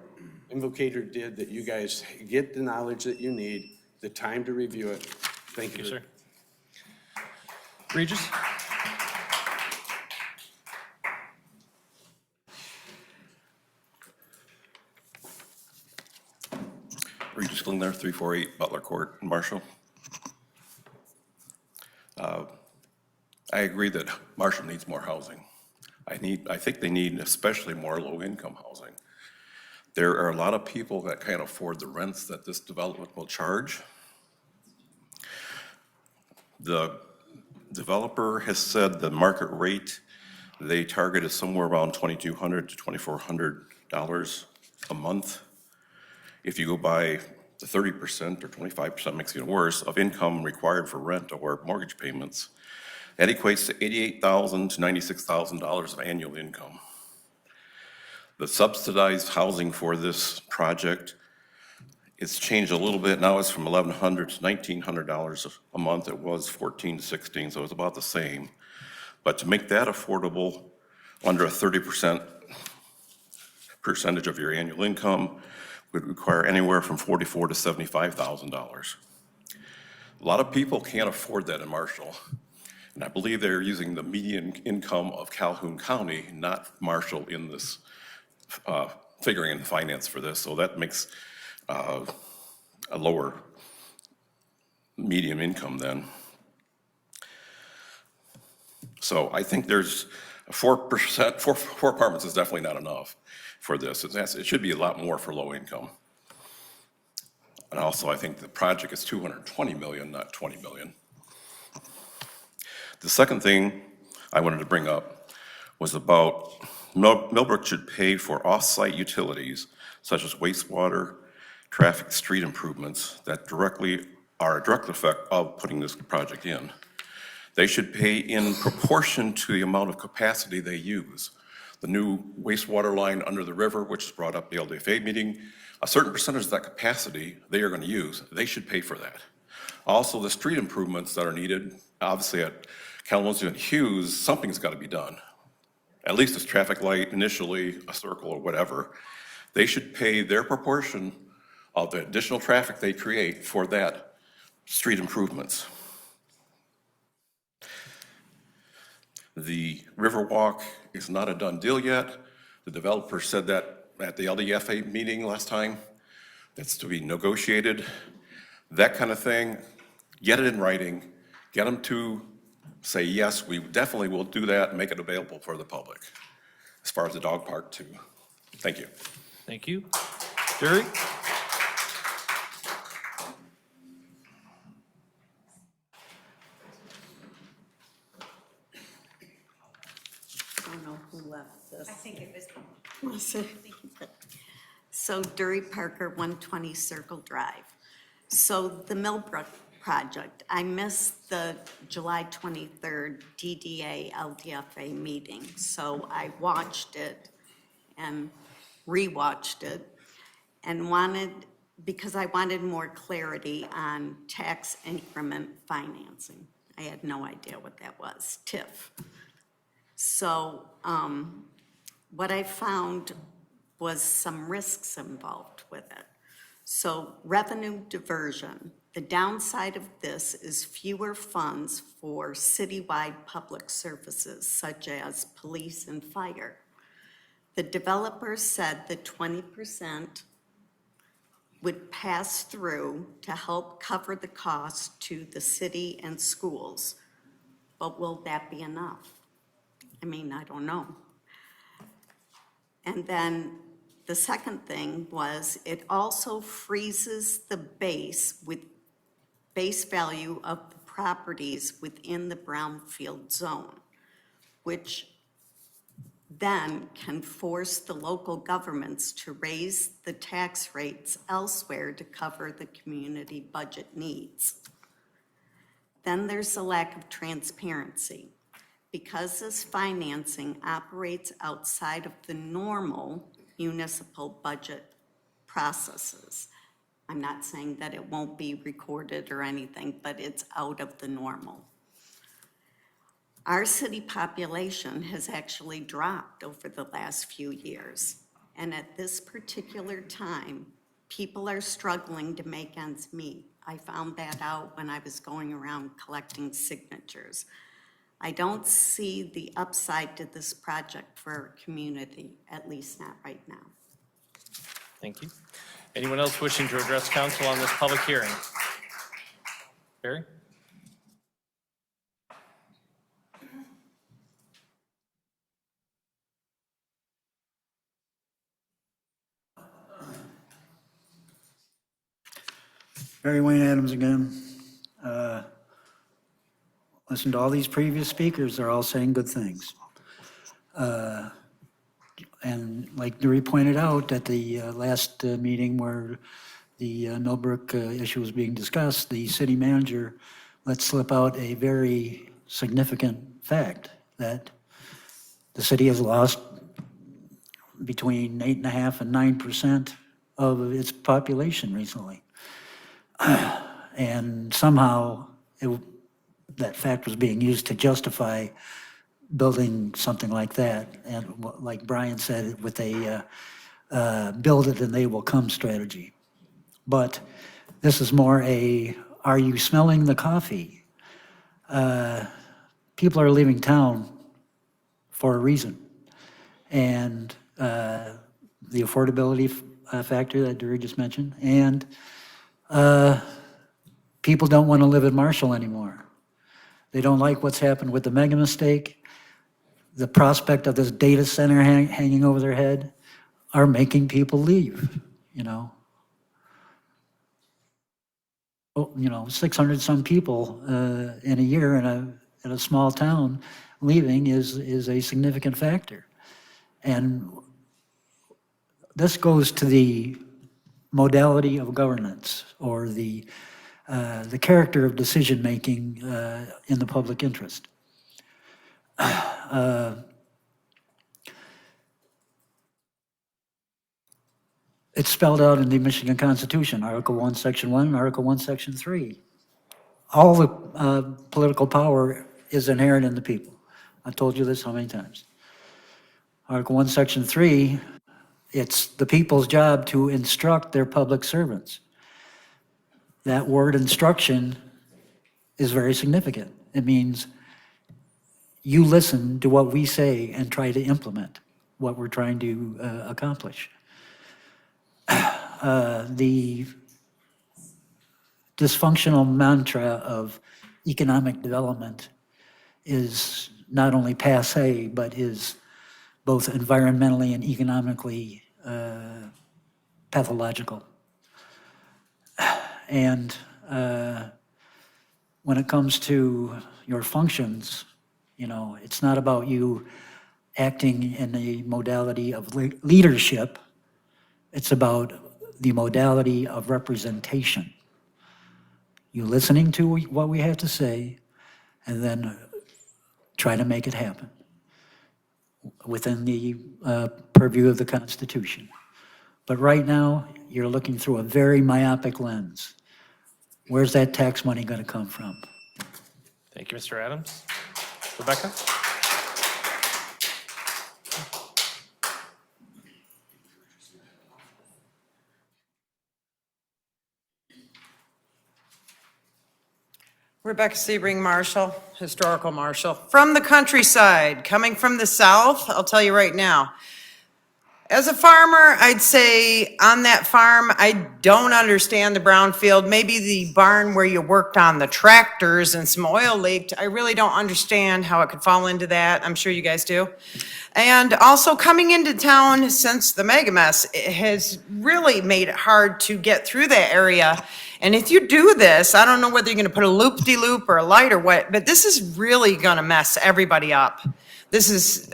invocator did, that you guys get the knowledge that you need, the time to review it. Thank you. Sir. Regis? Regis Klingler, 348 Butler Court in Marshall. I agree that Marshall needs more housing. I think they need especially more low-income housing. There are a lot of people that can't afford the rents that this development will charge. The developer has said the market rate they target is somewhere around $2,200 to $2,400 a month. If you go by the 30% or 25%, makes it even worse, of income required for rent or mortgage payments, that equates to $88,000 to $96,000 of annual income. The subsidized housing for this project, it's changed a little bit. Now it's from $1,100 to $1,900 a month. It was $1,400 to $1,600, so it's about the same. But to make that affordable under a 30% percentage of your annual income would require anywhere from $44,000 to $75,000. A lot of people can't afford that in Marshall. And I believe they're using the median income of Calhoun County, not Marshall, in this figuring in the finance for this. So that makes a lower median income then. So I think there's 4%, four apartments is definitely not enough for this. It should be a lot more for low income. And also I think the project is $220 million, not $20 million. The second thing I wanted to bring up was about Millbrook should pay for off-site utilities such as wastewater, traffic, street improvements that are a direct effect of putting this project in. They should pay in proportion to the amount of capacity they use. The new wastewater line under the river, which was brought up in the LDFA meeting, a certain percentage of that capacity they are going to use. They should pay for that. Also, the street improvements that are needed, obviously at Kalamazoo and Hughes, something's got to be done. at least this traffic light initially, a circle or whatever, they should pay their proportion of the additional traffic they create for that street improvements. The Riverwalk is not a done deal yet. The developer said that at the LDFA meeting last time. That's to be negotiated. That kind of thing, get it in writing, get them to say, yes, we definitely will do that and make it available for the public. As far as the dog park too. Thank you. Thank you. Jerry? I don't know who left this. I think it was. Was it? So Dury Parker, 120 Circle Drive. So the Millbrook project, I missed the July 23rd DDA LDFA meeting. So I watched it and rewatched it and because I wanted more clarity on tax increment financing. I had no idea what that was, TIF. So what I found was some risks involved with it. So revenue diversion, the downside of this is fewer funds for citywide public services such as police and fire. The developer said that 20% would pass through to help cover the cost to the city and schools. But will that be enough? I mean, I don't know. And then the second thing was it also freezes the base value of the properties within the brownfield zone, which then can force the local governments to raise the tax rates elsewhere to cover the community budget needs. Then there's a lack of transparency. Because this financing operates outside of the normal municipal budget processes. I'm not saying that it won't be recorded or anything, but it's out of the normal. Our city population has actually dropped over the last few years. And at this particular time, people are struggling to make ends meet. I found that out when I was going around collecting signatures. I don't see the upside to this project for our community, at least not right now. Thank you. Anyone else wishing to address council on this public hearing? Barry? Barry Wayne Adams again. Listen to all these previous speakers, they're all saying good things. And like Dury pointed out at the last meeting where the Millbrook issue was being discussed, the city manager let slip out a very significant fact that the city has lost between 8.5% and 9% of its population recently. And somehow that fact was being used to justify building something like that. And like Brian said, with a build it and they will come strategy. But this is more a, are you smelling the coffee? People are leaving town for a reason. And the affordability factor that Dury just mentioned, and people don't want to live in Marshall anymore. They don't like what's happened with the mega mistake. The prospect of this data center hanging over their head are making people leave, you know. Oh, you know, 600 some people in a year in a small town leaving is a significant factor. And this goes to the modality of governance or the character of decision-making in the public interest. It's spelled out in the Michigan Constitution, Article 1, Section 1, and Article 1, Section 3. All the political power is inherent in the people. I've told you this how many times. Article 1, Section 3, it's the people's job to instruct their public servants. That word instruction is very significant. It means you listen to what we say and try to implement what we're trying to accomplish. The dysfunctional mantra of economic development is not only passé, but is both environmentally and economically pathological. And when it comes to your functions, you know, it's not about you acting in a modality of leadership. It's about the modality of representation. You listening to what we have to say, and then try to make it happen within the purview of the Constitution. But right now, you're looking through a very myopic lens. Where's that tax money going to come from? Thank you, Mr. Adams. Rebecca? Rebecca Sebring, Marshall, Historical Marshall. From the countryside, coming from the south, I'll tell you right now. As a farmer, I'd say on that farm, I don't understand the brownfield. Maybe the barn where you worked on the tractors and some oil leaked. I really don't understand how it could fall into that. I'm sure you guys do. And also coming into town since the mega mess, it has really made it hard to get through that area. And if you do this, I don't know whether you're going to put a loop-de-loop or a light or what, but this is really going to mess everybody up.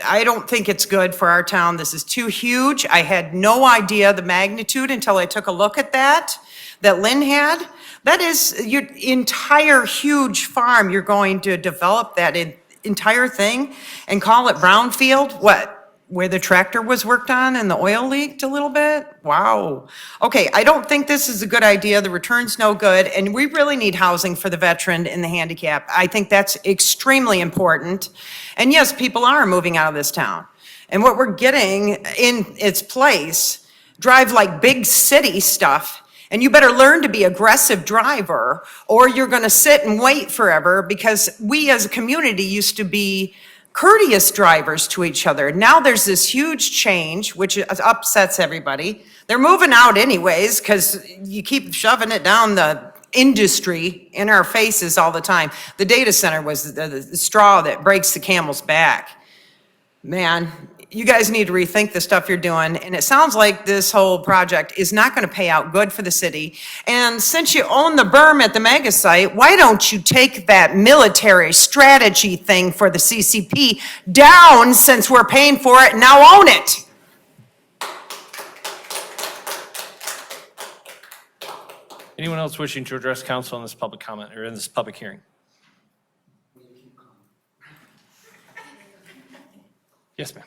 I don't think it's good for our town. This is too huge. I had no idea the magnitude until I took a look at that Lynn had. That is your entire huge farm. You're going to develop that entire thing and call it brownfield? What? Where the tractor was worked on and the oil leaked a little bit? Wow. Okay, I don't think this is a good idea. The return's no good, and we really need housing for the veteran and the handicap. I think that's extremely important. And yes, people are moving out of this town. And what we're getting in its place drive like big city stuff. And you better learn to be an aggressive driver, or you're gonna sit and wait forever, because we as a community used to be courteous drivers to each other. Now there's this huge change, which upsets everybody. They're moving out anyways, because you keep shoving it down the industry in our faces all the time. The data center was the straw that breaks the camel's back. Man, you guys need to rethink the stuff you're doing, and it sounds like this whole project is not going to pay out good for the city. And since you own the berm at the mega site, why don't you take that military strategy thing for the CCP down, since we're paying for it, and now own it? Anyone else wishing to address council on this public comment or in this public hearing? Yes, ma'am.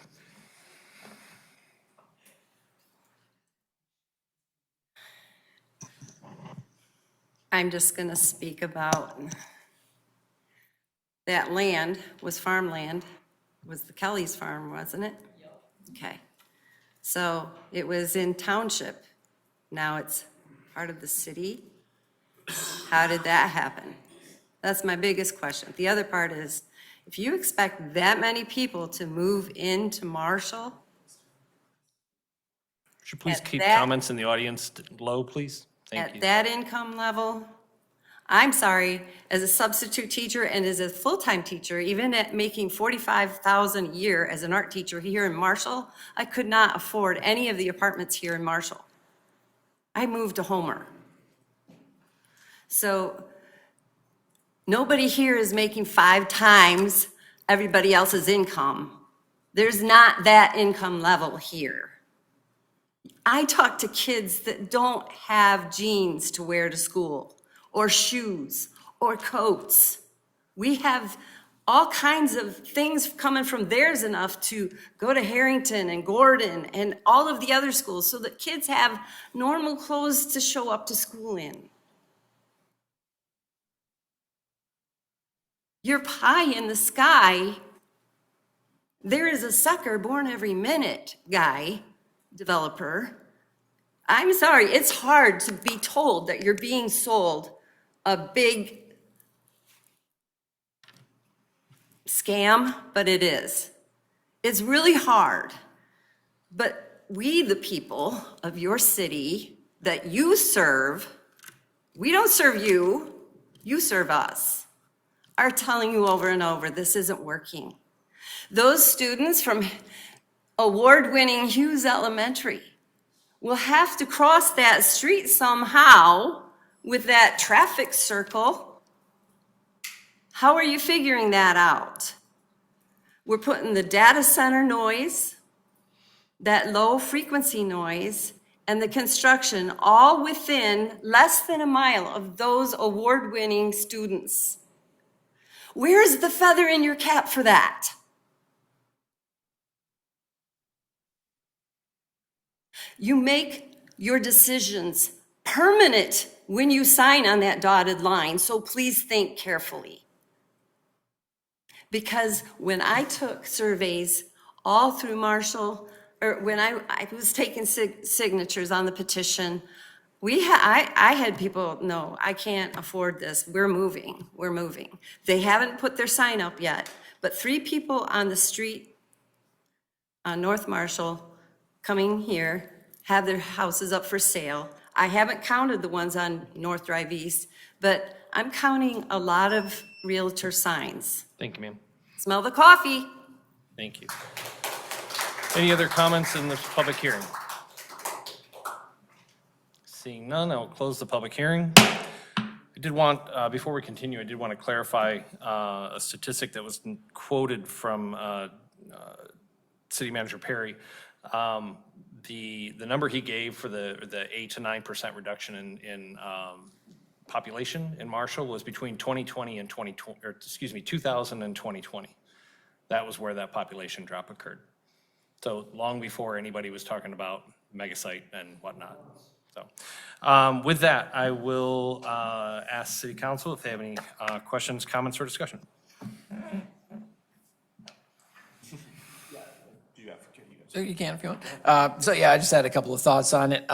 I'm just going to speak about that land was farmland, was the Kelly's farm, wasn't it? Okay. So it was in township. Now it's part of the city. How did that happen? That's my biggest question. The other part is, if you expect that many people to move into Marshall, Should please At keep that- comments in the audience low, please? Thank at you. that income level, I'm sorry, as a substitute teacher and as a full-time teacher, even at making $45,000 a year as an art teacher here in Marshall, I could not afford any of the apartments here in Marshall. I moved to Homer. So nobody here is making 5 times everybody else's income. There's not that income level here. I talk to kids that don't have jeans to wear to school, or shoes, or coats. We have all kinds of things coming from theirs enough to go to Harrington and Gordon and all of the other schools so that kids have normal clothes to show up to school in. Your pie in the sky There is a sucker born every minute guy, developer. I'm sorry, it's hard to be told that you're being sold a big scam, but it is. It's really hard. But we, the people of your city that you serve, we don't serve you, you serve us, are telling you over and over, this isn't working. Those students from award-winning Hughes Elementary will have to cross that street somehow with that traffic circle. How are you figuring that out? We're putting the data center noise, that low frequency noise, and the construction all within less than a mile of those award-winning students. Where's the feather in your cap for that? You make your decisions permanent when you sign on that dotted line, so please think carefully. Because when I took surveys all through Marshall, or when I was taking signatures on the petition, I had people, no, I can't afford this. We're moving. They haven't put their sign up yet, but 3 people on the street on North Marshall coming here have their houses up for sale. I haven't counted the ones on North Drive East, but I'm counting a lot of realtor signs. Thank you, ma'am. Smell the coffee. Thank you. Any other comments in this public hearing? Seeing none, I will close the public hearing. I did want, before we continue, I did want to clarify a statistic that was quoted from City Manager Perry. The number he gave for the 8 to 9% reduction in population in Marshall was between 2020 and 2000 and 2020. That was where that population drop occurred. So long before anybody was talking about megasite and whatnot. So with that, I will ask City Council if they have any questions, comments, or discussion. You can if you want. So yeah, I just had a couple of thoughts on it.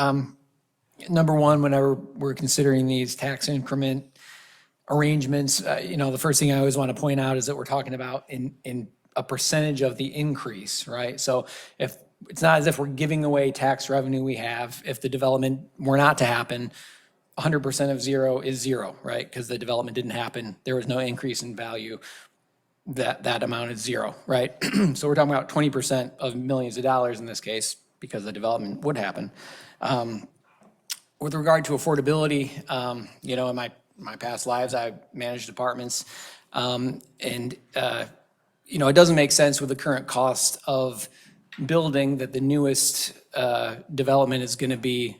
Number one, whenever we're considering these tax increment arrangements, the first thing I always want to point out is that we're talking about in a percentage of the increase, right? So if it's not as if we're giving away tax revenue we have, if the development were not to happen, 100% of 0 is 0, right? Because the development didn't happen, there was no increase in value. That amount is 0, right? So we're talking about 20% of millions of dollars in this case because the development would happen. With regard to affordability, in my past lives, I've managed apartments, it doesn't make sense with the current cost of building that the newest development is going to be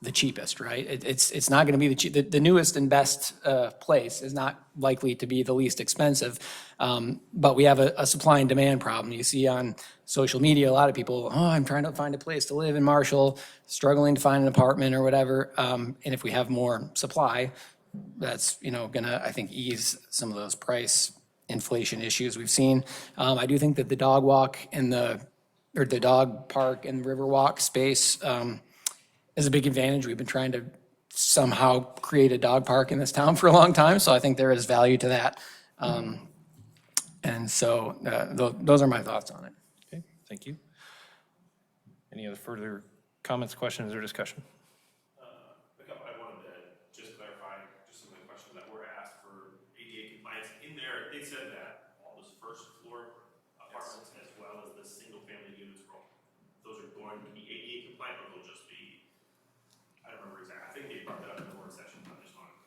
the cheapest, right? It's not going to be the newest and best place is not likely to be the least expensive. But we have a supply and demand problem. You see on social media, a lot of people, I'm trying to find a place to live in Marshall, struggling to find an apartment or whatever. And if we have more supply, that's, gonna, I think, ease some of those price inflation issues we've seen. I do think that the dog walk and the dog park and river walk space is a big advantage. We've been trying to somehow create a dog park in this town for a long time, so I think there is value to that. And so those are my thoughts on it. Okay, thank you. Any other further comments, questions, or discussion? I wanted to just clarify just some of the questions that were asked for ADA compliance. In there, they said that all those first floor apartments as well as the single family units, those are going to be ADA compliant, or they'll just be, I don't remember exactly. I think they brought that up in the work session, but I just wanted to.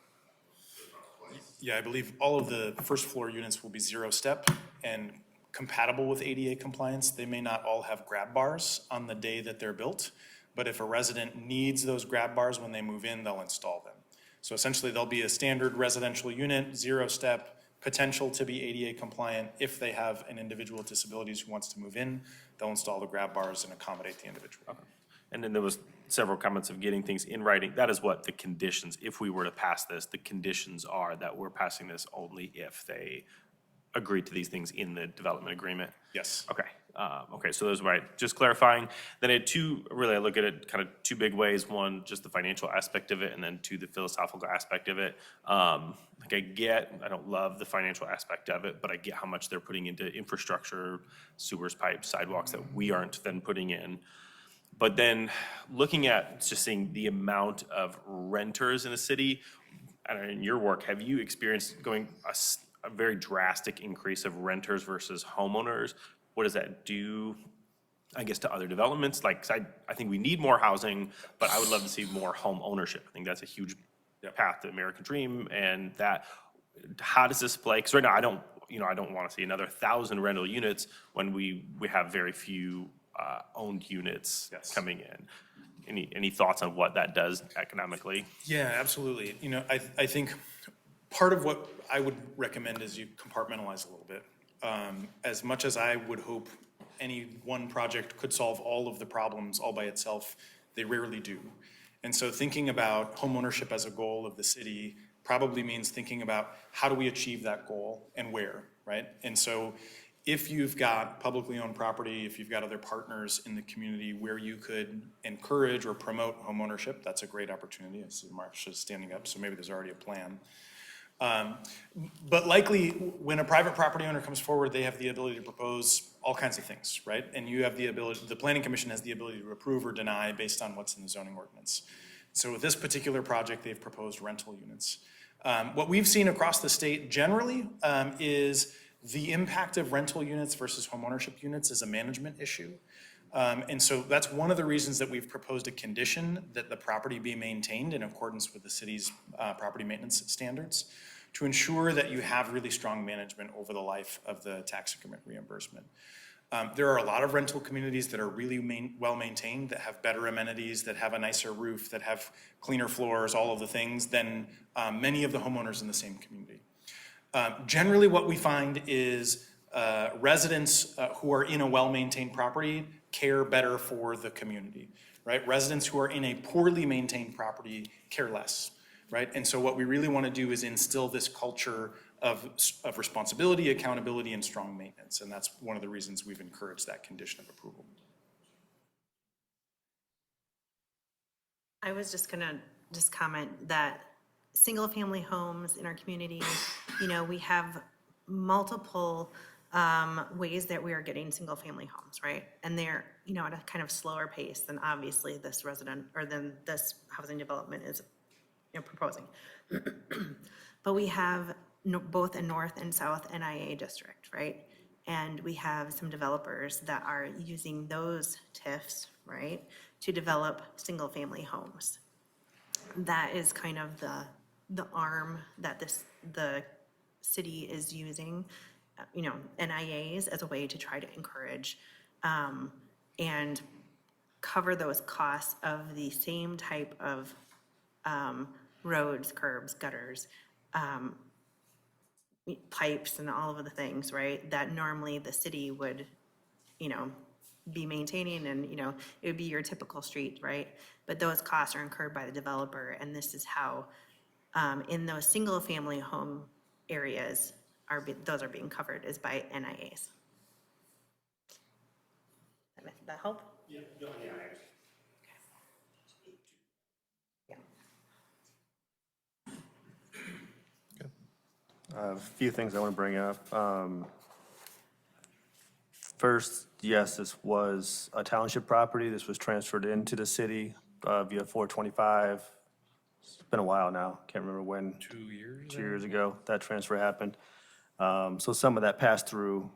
Yeah, I believe all of the first floor units will be 0 step and compatible with ADA compliance. They may not all have grab bars on the day that they're built, but if a resident needs those grab bars when they move in, they'll install them. So essentially, they'll be a standard residential unit, 0 step, potential to be ADA compliant. If they have an individual with disabilities who wants to move in, they'll install the grab bars and accommodate the individual. Okay. And then there was several comments of getting things in writing. That is what the conditions, if we were to pass this, the conditions are that we're passing this only if they agreed to these things in the development agreement? Yes. Okay, okay, so those are right, just clarifying. Then I had two, really, I look at it kind of two big ways. One, just the financial aspect of it, and then two, the philosophical aspect of it. Like I don't love the financial aspect of it, but I get how much they're putting into infrastructure, sewers, pipes, sidewalks that we aren't then putting in. But then looking at just seeing the amount of renters in the city, and in your work, have you experienced going a very drastic increase of renters versus homeowners? What does that do, I guess, to other developments? Like, 'cause I think we need more housing, but I would love to see more home ownership. I think that's a huge path to American dream, and that, how does this play? Because right now, I don't want to see another 1,000 rental units when we have very few owned units coming in. Any thoughts on what that does economically? Yeah, absolutely. You know, I think part of what I would recommend is you compartmentalize a little bit. As much as I would hope any one project could solve all of the problems all by itself, they rarely do. And so thinking about homeownership as a goal of the city probably means thinking about how do we achieve that goal and where, right? And so if you've got publicly owned property, if you've got other partners in the community where you could encourage or promote homeownership, that's a great opportunity. I see Marcia standing up, so maybe there's already a plan. But likely, when a private property owner comes forward, they have the ability to propose all kinds of things, right? And you have the ability, the planning commission has the ability to approve or deny based on what's in the zoning ordinance. So with this particular project, they've proposed rental units. What we've seen across the state generally is the impact of rental units versus homeownership units is a management issue. And so that's one of the reasons that we've proposed a condition that the property be maintained in accordance with the city's property maintenance standards to ensure that you have really strong management over the life of the tax increment reimbursement. There are a lot of rental communities that are really well maintained, that have better amenities, that have a nicer roof, that have cleaner floors, all of the things than many of the homeowners in the same community. Generally, what we find is residents who are in a well-maintained property care better for the community, right? Residents who are in a poorly maintained property care less, right? And so what we really want to do is instill this culture of responsibility, accountability, and strong maintenance. And that's one of the reasons we've encouraged that condition of approval. I was just gonna comment that single-family homes in our community, we have multiple ways that we are getting single-family homes, right? And they're, at a kind of slower pace than obviously this this housing development is proposing. But we have both a North and South NIA district, right? And we have some developers that are using those TIFs, right, to develop single-family homes. That is kind of the arm that the city is using, NIAs as a way to try to encourage and cover those costs of the same type of roads, curbs, gutters, pipes, and all of the things, right, that normally the city would, be maintaining, and, it would be your typical street, right? But those costs are incurred by the developer, and this is how, in those single-family home areas, those are being covered is by NIAs. That help? Yeah. A few things I want to bring up. First, yes, this was a township property. This was transferred into the city via 425. It's been a while now. Can't remember when. 2 years? 2 years ago that transfer happened. So some of that pass-through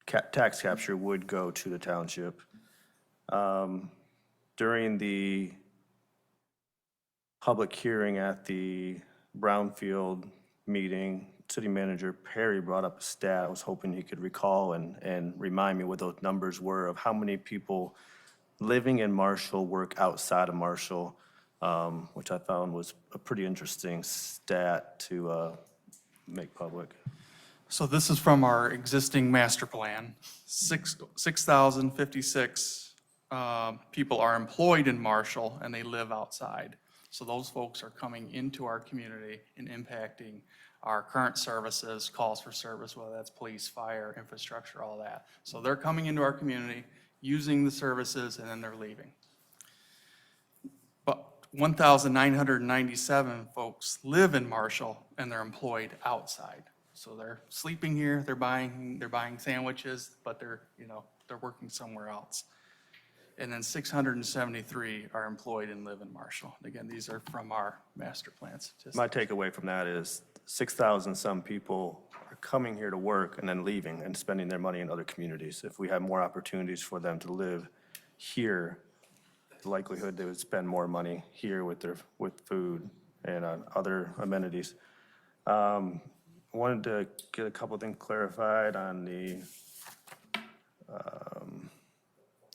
tax capture would go to the township. During the public hearing at the Brownfield meeting, City Manager Perry brought up a stat. I was hoping he could recall and remind me what those numbers were of how many people living in Marshall work outside of Marshall, which I found was a pretty interesting stat to make public. So this is from our existing master plan. 6,056 people are employed in Marshall and they live outside. So those folks are coming into our community and impacting our current services, calls for service, whether that's police, fire, infrastructure, all that. So they're coming into our community, using the services, and then they're leaving. But 1,997 folks live in Marshall and they're employed outside. So they're sleeping here, they're buying sandwiches, but they're working somewhere else. And then 673 are employed and live in Marshall. Again, these are from our master plans. My takeaway from that is 6,000 some people are coming here to work and then leaving and spending their money in other communities. If we had more opportunities for them to live here, the likelihood they would spend more money here with food and other amenities. Wanted to get a couple things clarified on the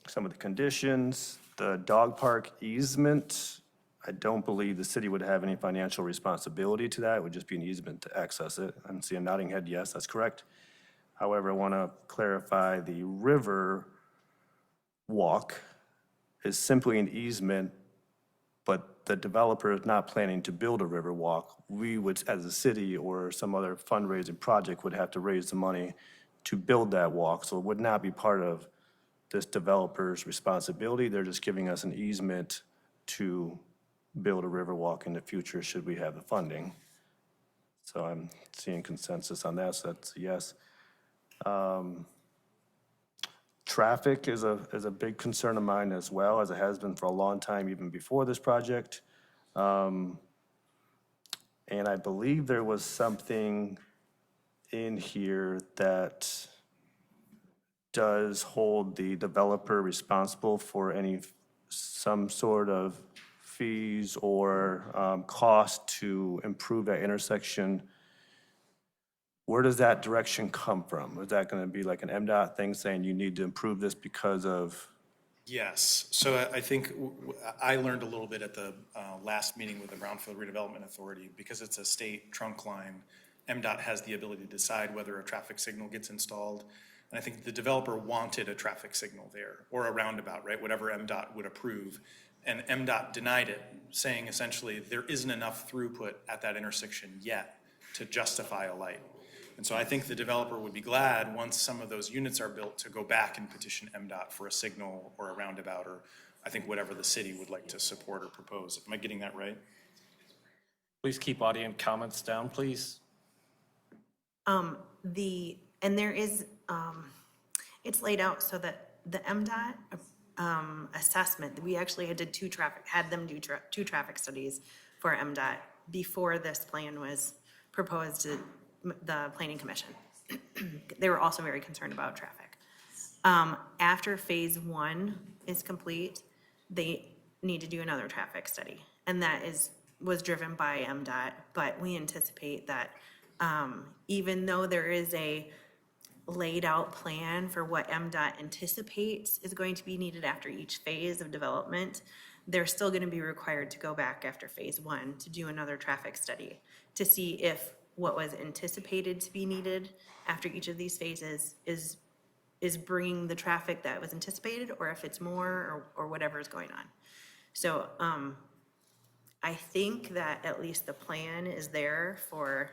some of the conditions. The dog park easement, I don't believe the city would have any financial responsibility to that. It would just be an easement to access it. I'm seeing nodding head, yes, that's correct. However, I want to clarify the river walk is simply an easement, but the developer is not planning to build a river walk. We would, as a city or some other fundraising project, would have to raise the money to build that walk. So it would not be part of this developer's responsibility. They're just giving us an easement to build a river walk in the future should we have the funding. So I'm seeing consensus on that, so that's a yes. Traffic is a big concern of mine as well, as it has been for a long time, even before this project. And I believe there was something in here that does hold the developer responsible for some sort of fees or cost to improve that intersection. Where does that direction come from? Is that going to be like an MDOT thing saying you need to improve this because of? Yes, so I think I learned a little bit at the last meeting with the Brownfield Redevelopment Authority. Because it's a state trunk line, MDOT has the ability to decide whether a traffic signal gets installed. And I think the developer wanted a traffic signal there, or a roundabout, right? Whatever MDOT would approve. And MDOT denied it, saying essentially there isn't enough throughput at that intersection yet to justify a light. And so I think the developer would be glad, once some of those units are built, to go back and petition MDOT for a signal or a roundabout, or I think whatever the city would like to support or propose. Am I getting that right? Please keep audience comments down, please. And there is, it's laid out so that the MDOT assessment, we actually had them do two traffic studies for MDOT before this plan was proposed to the Planning Commission. They were also very concerned about traffic. After phase one is complete, they need to do another traffic study. And that was driven by MDOT, but we anticipate that even though there is a laid out plan for what MDOT anticipates is going to be needed after each phase of development, they're still going to be required to go back after phase one to do another traffic study to see if what was anticipated to be needed after each of these phases is bringing the traffic that was anticipated, or if it's more, or whatever is going on. So I think that at least the plan is there for,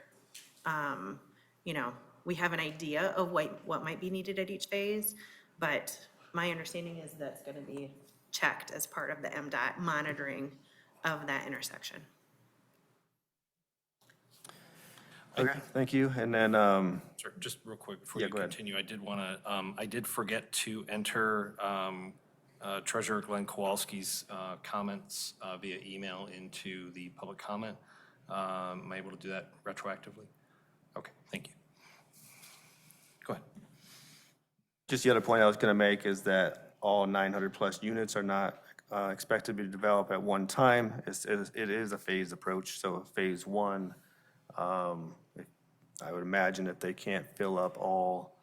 we have an idea of what might be needed at each phase, but my understanding is that's going to be checked as part of the MDOT monitoring of that intersection. Okay, thank you. And then, Sorry, just real quick before Yeah, you go ahead. continue, I did want to, I did forget to enter Treasurer Glenn Kowalski's comments via email into the public comment. Am I able to do that retroactively? Okay, thank you. Go ahead. just the other point I was going to make is that all 900-plus units are not expected to be developed at one time. It is a phased approach, so phase one, I would imagine if they can't fill up all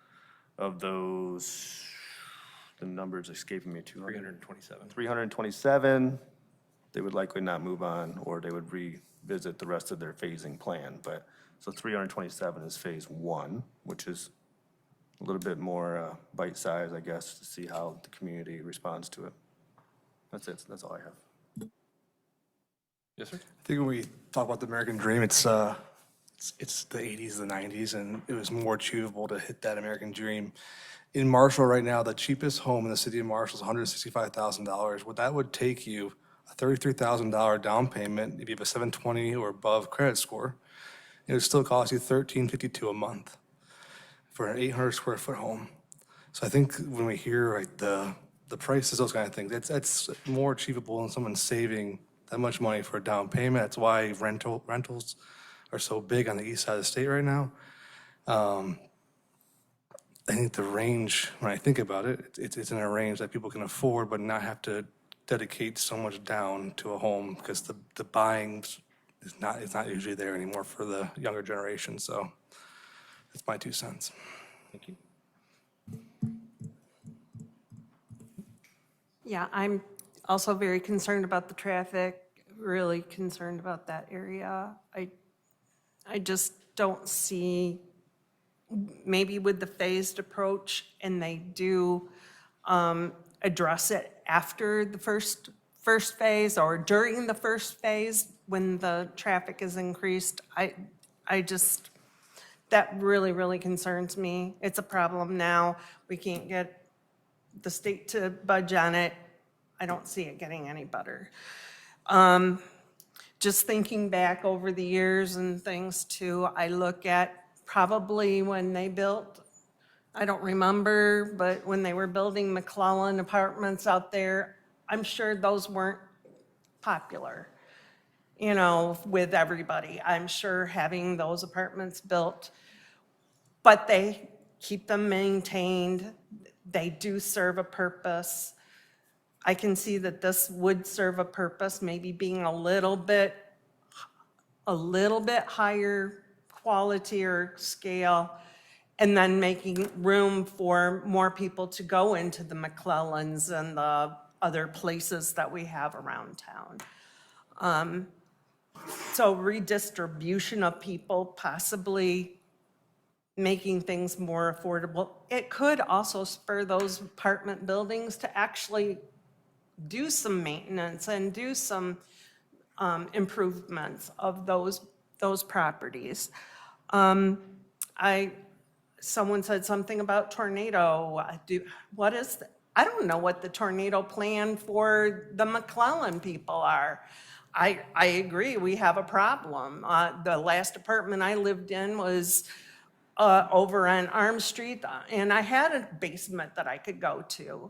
of those, the numbers escaping me, 327. 327, they would likely not move on, or they would revisit the rest of their phasing plan. But, so 327 is phase one, which is a little bit more bite-sized, I guess, to see how the community responds to it. That's it, that's all I have. Yes, sir. I think when we talk about the American dream, it's the 80s, the 90s, and it was more achievable to hit that American dream. In Marshall right now, the cheapest home in the city of Marshall is $165,000. What that would take you, a $33,000 down payment, if you have a 720 or above credit score, it would still cost you $1,352 a month for an 800 square foot home. So I think when we hear like the prices, those kind of things, that's more achievable than someone saving that much money for a down payment. That's why rentals are so big on the east side of the state right now. I think the range, when I think about it, it's in a range that people can afford, but not have to dedicate so much down to a home, because the buying is not usually there anymore for the younger generation. So that's my 2 cents. Thank you. Yeah, I'm also very concerned about the traffic, really concerned about that area. I just don't see, maybe with the phased approach, and they do address it after the first phase or during the first phase when the traffic is increased. I just, that really, really concerns me. It's a problem now. We can't get the state to budge on it. I don't see it getting any better. Just thinking back over the years and things too, I look at probably when they built, I don't remember, but when they were building McClellan apartments out there, I'm sure those weren't popular, you know, with everybody. I'm sure having those apartments built, but they keep them maintained. They do serve a purpose. I can see that this would serve a purpose, maybe being a little bit higher quality or scale, and then making room for more people to go into the McClellans and the other places that we have around town. So redistribution of people, possibly making things more affordable. It could also spur those apartment buildings to actually do some maintenance and do some improvements of those properties. Someone said something about tornado. I don't know what the tornado plan for the McClellan people are. I agree, we have a problem. The last apartment I lived in was over on Arm Street, and I had a basement that I could go to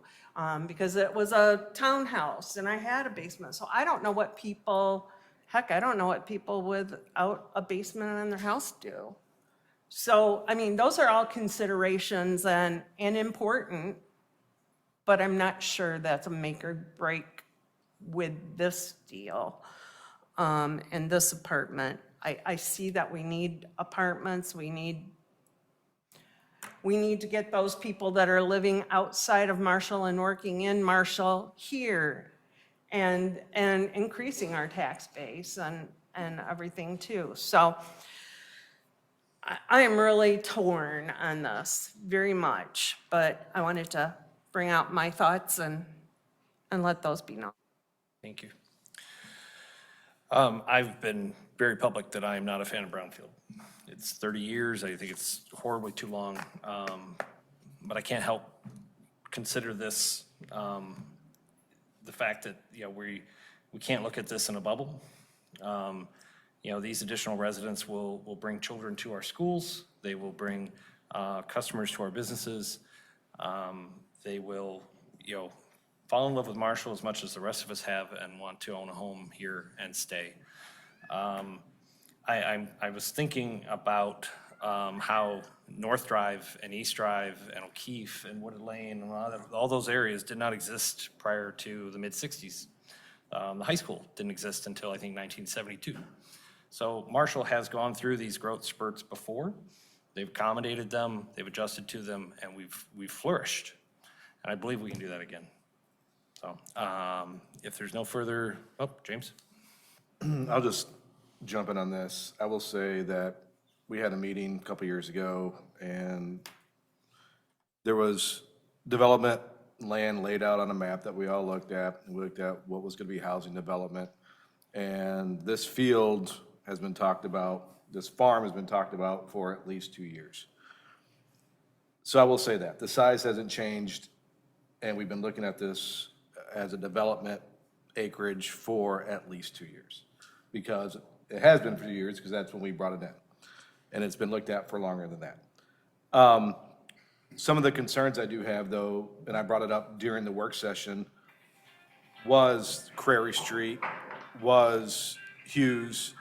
because it was a townhouse, and I had a basement. So I don't know what people, I don't know what people without a basement in their house do. So, I mean, those are all considerations and important, but I'm not sure that's a make or break with this deal and this apartment. I see that we need apartments, we need to get those people that are living outside of Marshall and working in Marshall here and increasing our tax base and everything too. So I am really torn on this very much, but I wanted to bring out my thoughts and let those be known. Thank you. I've been very public that I am not a fan of brownfield. It's 30 years. I think it's horribly too long. But I can't help consider this the fact that, you know, we can't look at this in a bubble. You know, these additional residents will bring children to our schools. They will bring customers to our businesses. They will, you know, fall in love with Marshall as much as the rest of us have and want to own a home here and stay. I was thinking about how North Drive and East Drive and O'Keefe and Wooded Lane and all those areas did not exist prior to the mid-60s. The high school didn't exist until, I think, 1972. So Marshall has gone through these growth spurts before. They've accommodated them, they've adjusted to them, and we've flourished. And I believe we can do that again. So if there's no further, James. I'll just jump in on this. I will say that we had a meeting a couple years ago, and there was development land laid out on a map that we all looked at. And we looked at what was going to be housing development. And this field has been talked about, this farm has been talked about for at least 2 years. So I will say that, the size hasn't changed, and we've been looking at this as a development acreage for at least 2 years. Because it has been for 2 years, because that's when we brought it in. And it's been looked at for longer than that. Some of the concerns I do have, though, and I brought it up during the work session, was Crary Street, was Hughes,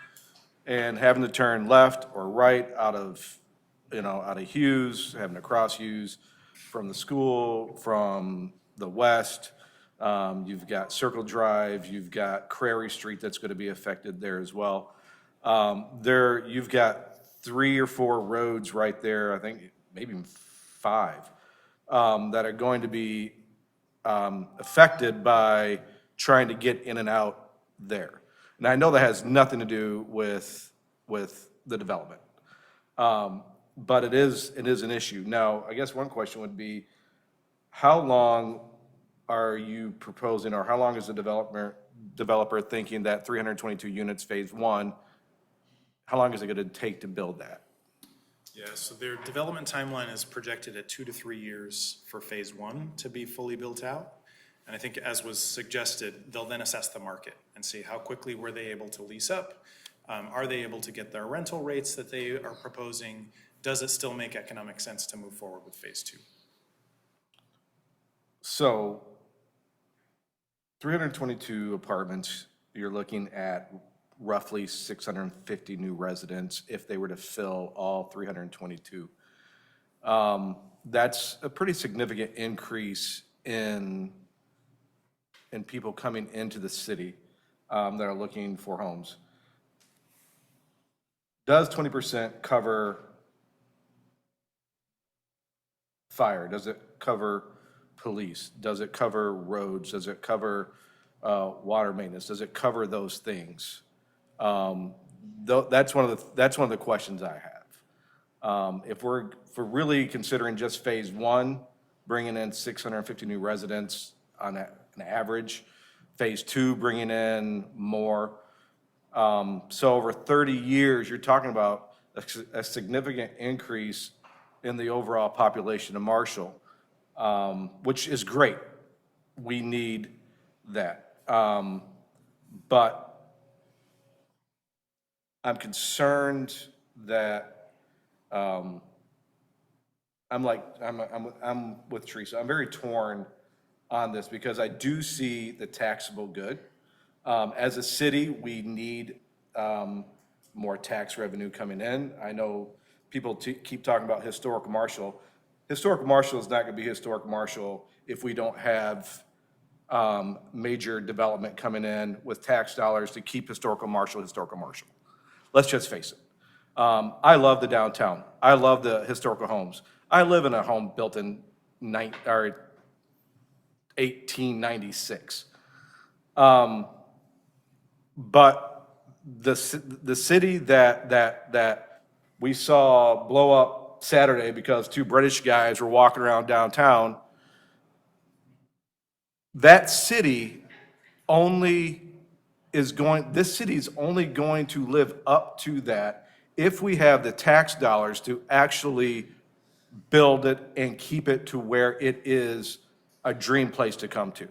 and having to turn left or right out of Hughes, having to cross Hughes from the school, from the west. You've got Circle Drive, you've got Crary Street that's going to be affected there as well. You've got 3 or 4 roads right there, I think maybe even 5, that are going to be affected by trying to get in and out there. And I know that has nothing to do with the development, but it is an issue. Now, I guess one question would be, how long are you proposing, or how long is the developer thinking that 322 units, phase 1, how long is it going to take to build that? Yeah, so their development timeline is projected at 2 to 3 years for phase 1 to be fully built out. And I think, as was suggested, they'll then assess the market and see how quickly were they able to lease up. Are they able to get their rental rates that they are proposing? Does it still make economic sense to move forward with phase 2? So 322 apartments, you're looking at roughly 650 new residents if they were to fill all 322. That's a pretty significant increase in people coming into the city that are looking for homes. Does 20% cover fire? Does it cover police? Does it cover roads? Does it cover water maintenance? Does it cover those things? That's one of the questions I have. If we're really considering just phase 1, bringing in 650 new residents on an average, phase 2 bringing in more. So over 30 years, you're talking about a significant increase in the overall population of Marshall, which is great. We need that. But I'm concerned that I'm with Teresa. I'm very torn on this because I do see the taxable good. As a city, we need more tax revenue coming in. I know people keep talking about historic Marshall. Historic Marshall is not going to be historic Marshall if we don't have major development coming in with tax dollars to keep historical Marshall. Let's just face it. I love the downtown. I love the historical homes. I live in a home built in 1896. But the city that we saw blow up Saturday because 2 British guys were walking around downtown, that city this city is only going to live up to that if we have the tax dollars to actually build it and keep it to where it is a dream place to come to.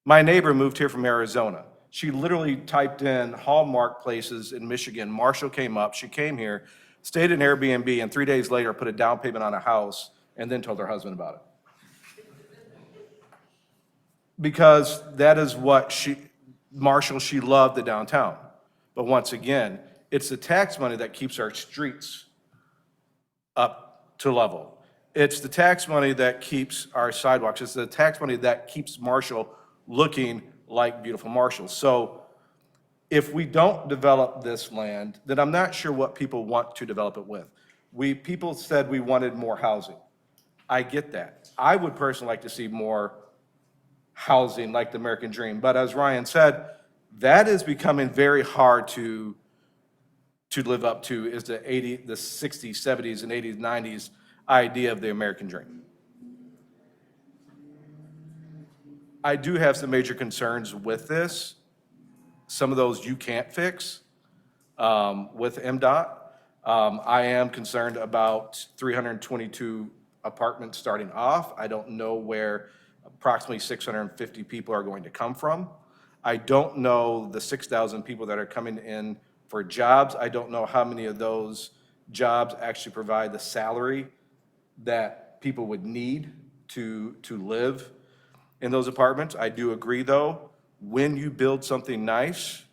My neighbor moved here from Arizona. She literally typed in Hallmark places in Michigan. Marshall came up. She came here, stayed in Airbnb, and 3 days later put a down payment on a house and then told her husband about it. Because that is what she loved the downtown. But once again, it's the tax money that keeps our streets up to level. It's the tax money that keeps our sidewalks. It's the tax money that keeps Marshall looking like beautiful Marshall. So if we don't develop this land, then I'm not sure what people want to develop it with. People said we wanted more housing. I get that. I would personally like to see more housing like the American dream. But as Ryan said, that is becoming very hard to live up to, is the 60s, 70s, and 80s, 90s idea of the American dream. I do have some major concerns with this, some of those you can't fix with MDOT. I am concerned about 322 apartments starting off. I don't know where approximately 650 people are going to come from. I don't know the 6,000 people that are coming in for jobs. I don't know how many of those jobs actually provide the salary that people would need to live in those apartments. I do agree, though, when you build something nice,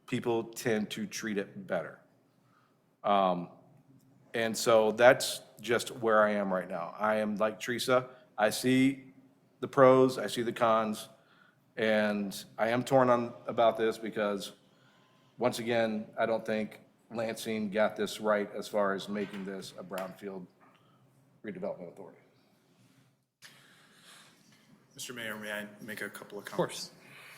people tend to treat it better. And so that's just where I am right now. I am like Teresa. I see the pros, I see the cons, and I am torn on about this because, once again, I don't think Lansing got this right as far as making this a brownfield redevelopment authority. Mr. Mayor, may I make a couple of course.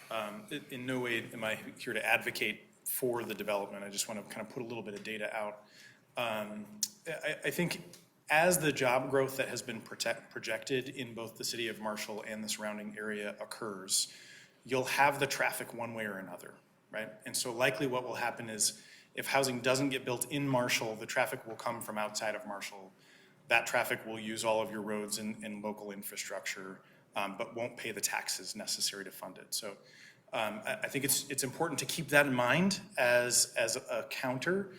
comments? In no way am I here to advocate for the development. I just want to kind of put a little bit of data out. I think as the job growth that has been projected in both the city of Marshall and the surrounding area occurs, you'll have the traffic one way or another, right? And so likely what will happen is if housing doesn't get built in Marshall, the traffic will come from outside of Marshall. That traffic will use all of your roads and local infrastructure, but won't pay the taxes necessary to fund it. So I think it's important to keep that in mind as a counter.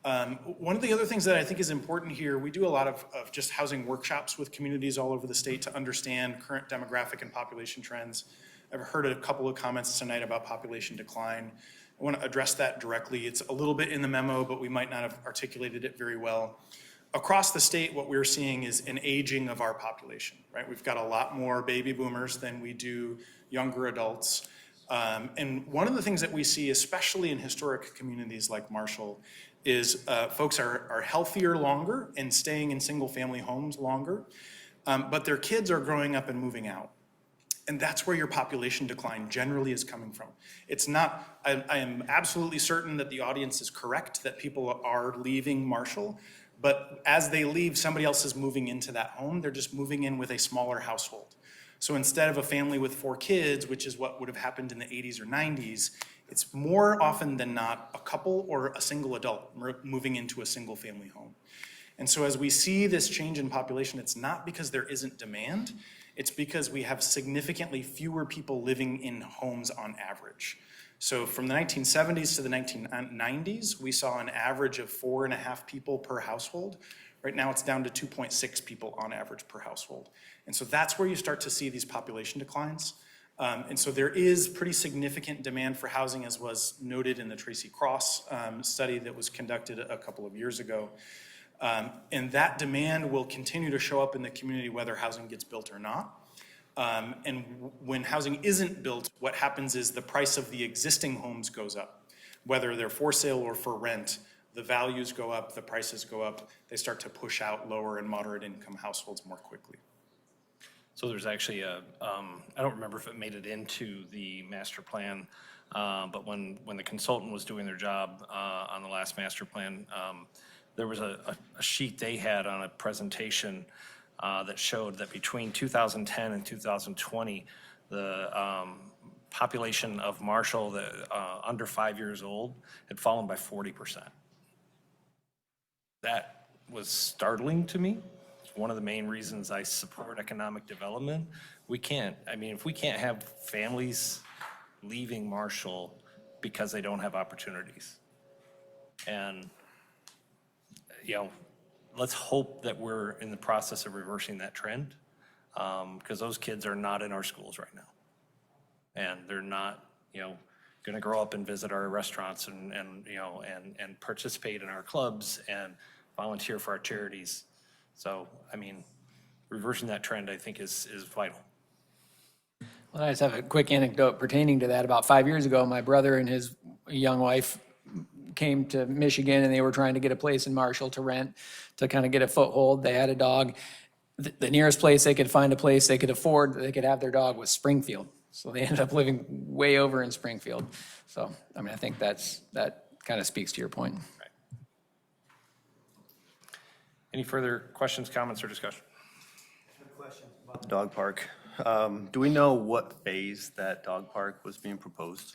One of the other things that I think is important here, we do a lot of just housing workshops with communities all over the state to understand current demographic and population trends. I've heard a couple of comments tonight about population decline. I want to address that directly. It's a little bit in the memo, but we might not have articulated it very well. Across the state, what we're seeing is an aging of our population, right? We've got a lot more baby boomers than we do younger adults. And one of the things that we see, especially in historic communities like Marshall, is folks are healthier longer and staying in single-family homes longer, but their kids are growing up and moving out. And that's where your population decline generally is coming from. It's not, I am absolutely certain that the audience is correct, that people are leaving Marshall, but as they leave, somebody else is moving into that home. They're just moving in with a smaller household. So instead of a family with 4 kids, which is what would have happened in the 80s or 90s, it's more often than not a couple or a single adult moving into a single family home. And so as we see this change in population, it's not because there isn't demand, it's because we have significantly fewer people living in homes on average. So from the 1970s to the 1990s, we saw an average of 4.5 people per household. Right now it's down to 2.6 people on average per household. And so that's where you start to see these population declines. And so there is pretty significant demand for housing, as was noted in the Tracy Cross study that was conducted a couple of years ago. And that demand will continue to show up in the community whether housing gets built or not. And when housing isn't built, what happens is the price of the existing homes goes up. Whether they're for sale or for rent, the values go up, the prices go up. They start to push out lower and moderate income households more quickly. So there's actually I don't remember if it made it into the master plan, but when the consultant was doing their job on the last master plan, there was a sheet they had on a presentation that showed that between 2010 and 2020, the population of Marshall under 5 years old had fallen by 40%. That was startling to me. It's one of the main reasons I support economic development. If we can't have families leaving Marshall because they don't have opportunities. And, let's hope that we're in the process of reversing that trend, because those kids are not in our schools right now. And they're not, going to grow up and visit our restaurants and participate in our clubs and volunteer for our charities. So, reversing that trend, I think, is vital. Well, I just have a quick anecdote pertaining to that. About 5 years ago, my brother and his young wife came to Michigan, and they were trying to get a place in Marshall to rent to kind of get a foothold. They had a dog. The nearest place they could find a place they could afford that they could have their dog was Springfield. So they ended up living way over in Springfield. So, I think that kind of speaks to your point. Right. Any further questions, comments, or discussion? The dog park. Do we know what phase that dog park was being proposed?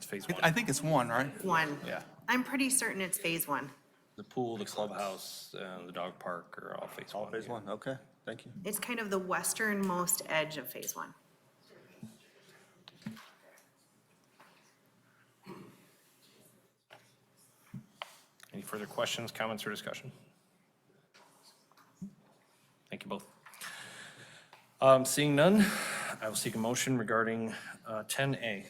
phase one. I think it's one, right? One. Yeah. I'm pretty certain it's phase one. The pool, the clubhouse, the dog park are all phase one. All phase one, okay, thank you. It's kind of the westernmost edge of phase one. Any further questions, comments, or discussion? Thank you both. Seeing none, I will seek a motion regarding 10A.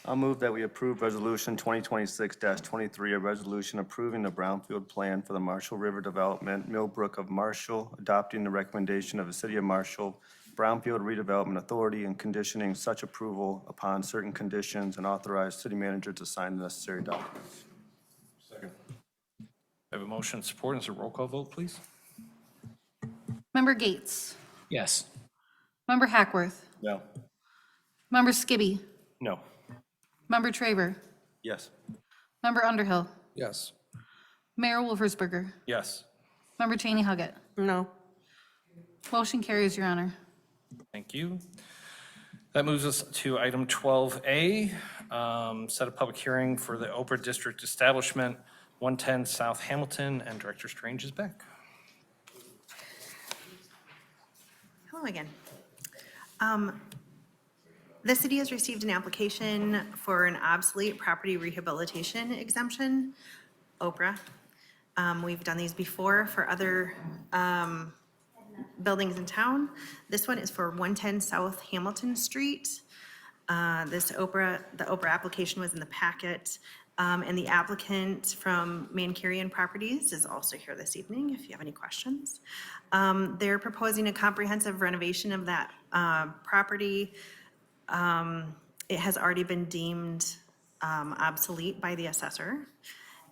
I'll move that we approve Resolution 2026-23, a resolution approving the Brownfield Plan for the Marshall River Development, Millbrook of Marshall, adopting the recommendation of the City of Marshall, Brownfield Redevelopment Authority, and conditioning such approval upon certain conditions, and authorize city manager to sign the necessary documents. Second. I have a motion and support. Is there a roll call vote, please? Member Gates. Yes. Member Hackworth. No. Member Skibby. No. Member Traver. Yes. Member Underhill. Yes. Mayor Wolfersberger. Yes. Member Cheney Huggett. No. Motion carries, Your Honor. Thank you. That moves us to item 12A, set a public hearing for the Oprah District Establishment, 110 South Hamilton, and Director Strange is back. Hello again. The city has received an application for an obsolete property rehabilitation exemption, Oprah. We've done these before for other buildings in town. This one is for 110 South Hamilton Street. The Oprah application was in the packet, and the applicant from Mancarian Properties is also here this evening, if you have any questions. They're proposing a comprehensive renovation of that property. It has already been deemed obsolete by the assessor.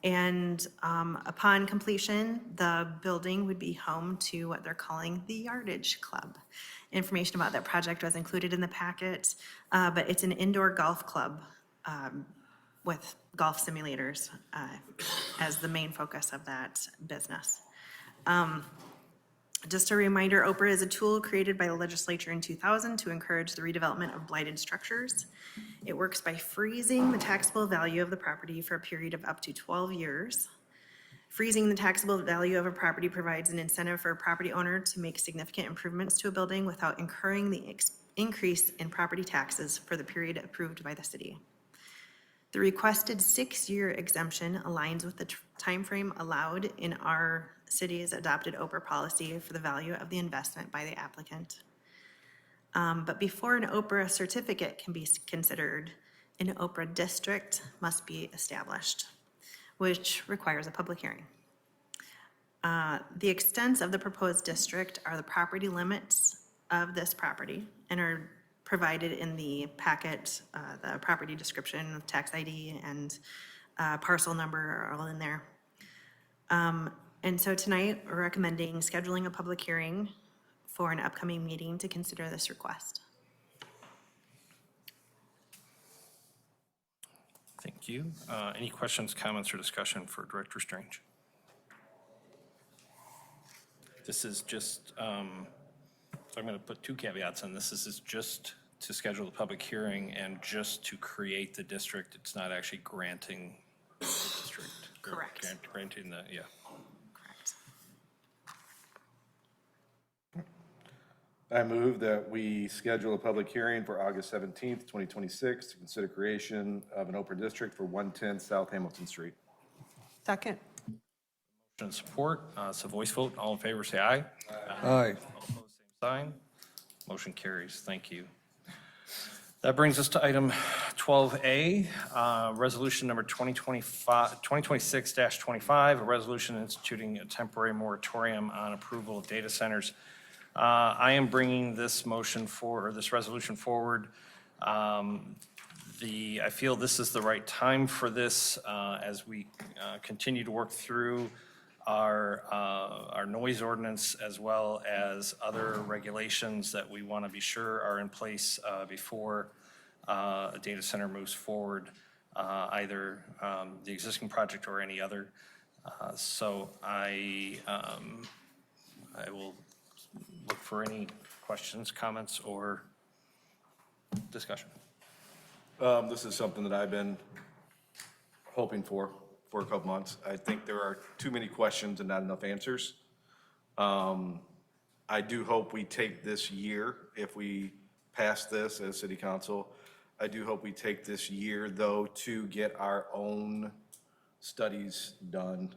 And upon completion, the building would be home to what they're calling the Yardage Club. Information about that project was included in the packet, but it's an indoor golf club with golf simulators as the main focus of that business. Just a reminder, Oprah is a tool created by the legislature in 2000 to encourage the redevelopment of blighted structures. It works by freezing the taxable value of the property for a period of up to 12 years. Freezing the taxable value of a property provides an incentive for a property owner to make significant improvements to a building without incurring the increase in property taxes for the period approved by the city. The requested 6-year exemption aligns with the timeframe allowed in our city's adopted Oprah policy for the value of the investment by the applicant. But before an Oprah certificate can be considered, an Oprah district must be established, which requires a public hearing. The extents of the proposed district are the property limits of this property and are provided in the packet. The property description, tax ID, and parcel number are all in there. And so tonight, we're recommending scheduling a public hearing for an upcoming meeting to consider this request. Thank you. Any questions, comments, or discussion for Director Strange? This is just, so I'm going to put 2 caveats on this. This is just to schedule the public hearing and just to create the district. It's not actually granting the district. Correct. Granting the, yeah. Correct. I move that we schedule a public hearing for August 17th, 2026 to consider creation of an Oprah district for 110 South Hamilton Street. Second. Motion and support. It's a voice vote. All in favor, say aye. Aye. All opposed, same sign. Motion carries. Thank you. That brings us to item 12A, resolution number 2026-25, a resolution instituting a temporary moratorium on approval of data centers. I am bringing this motion for, or this resolution forward. I feel this is the right time for this as we continue to work through our noise ordinance, as well as other regulations that we want to be sure are in place before a data center moves forward, either the existing project or any other. So I will look for any questions, comments, or discussion. This is something that I've been hoping for a couple months. I think there are too many questions and not enough answers. I do hope we take this year, if we pass this as city council, I do hope we take this year, though, to get our own studies done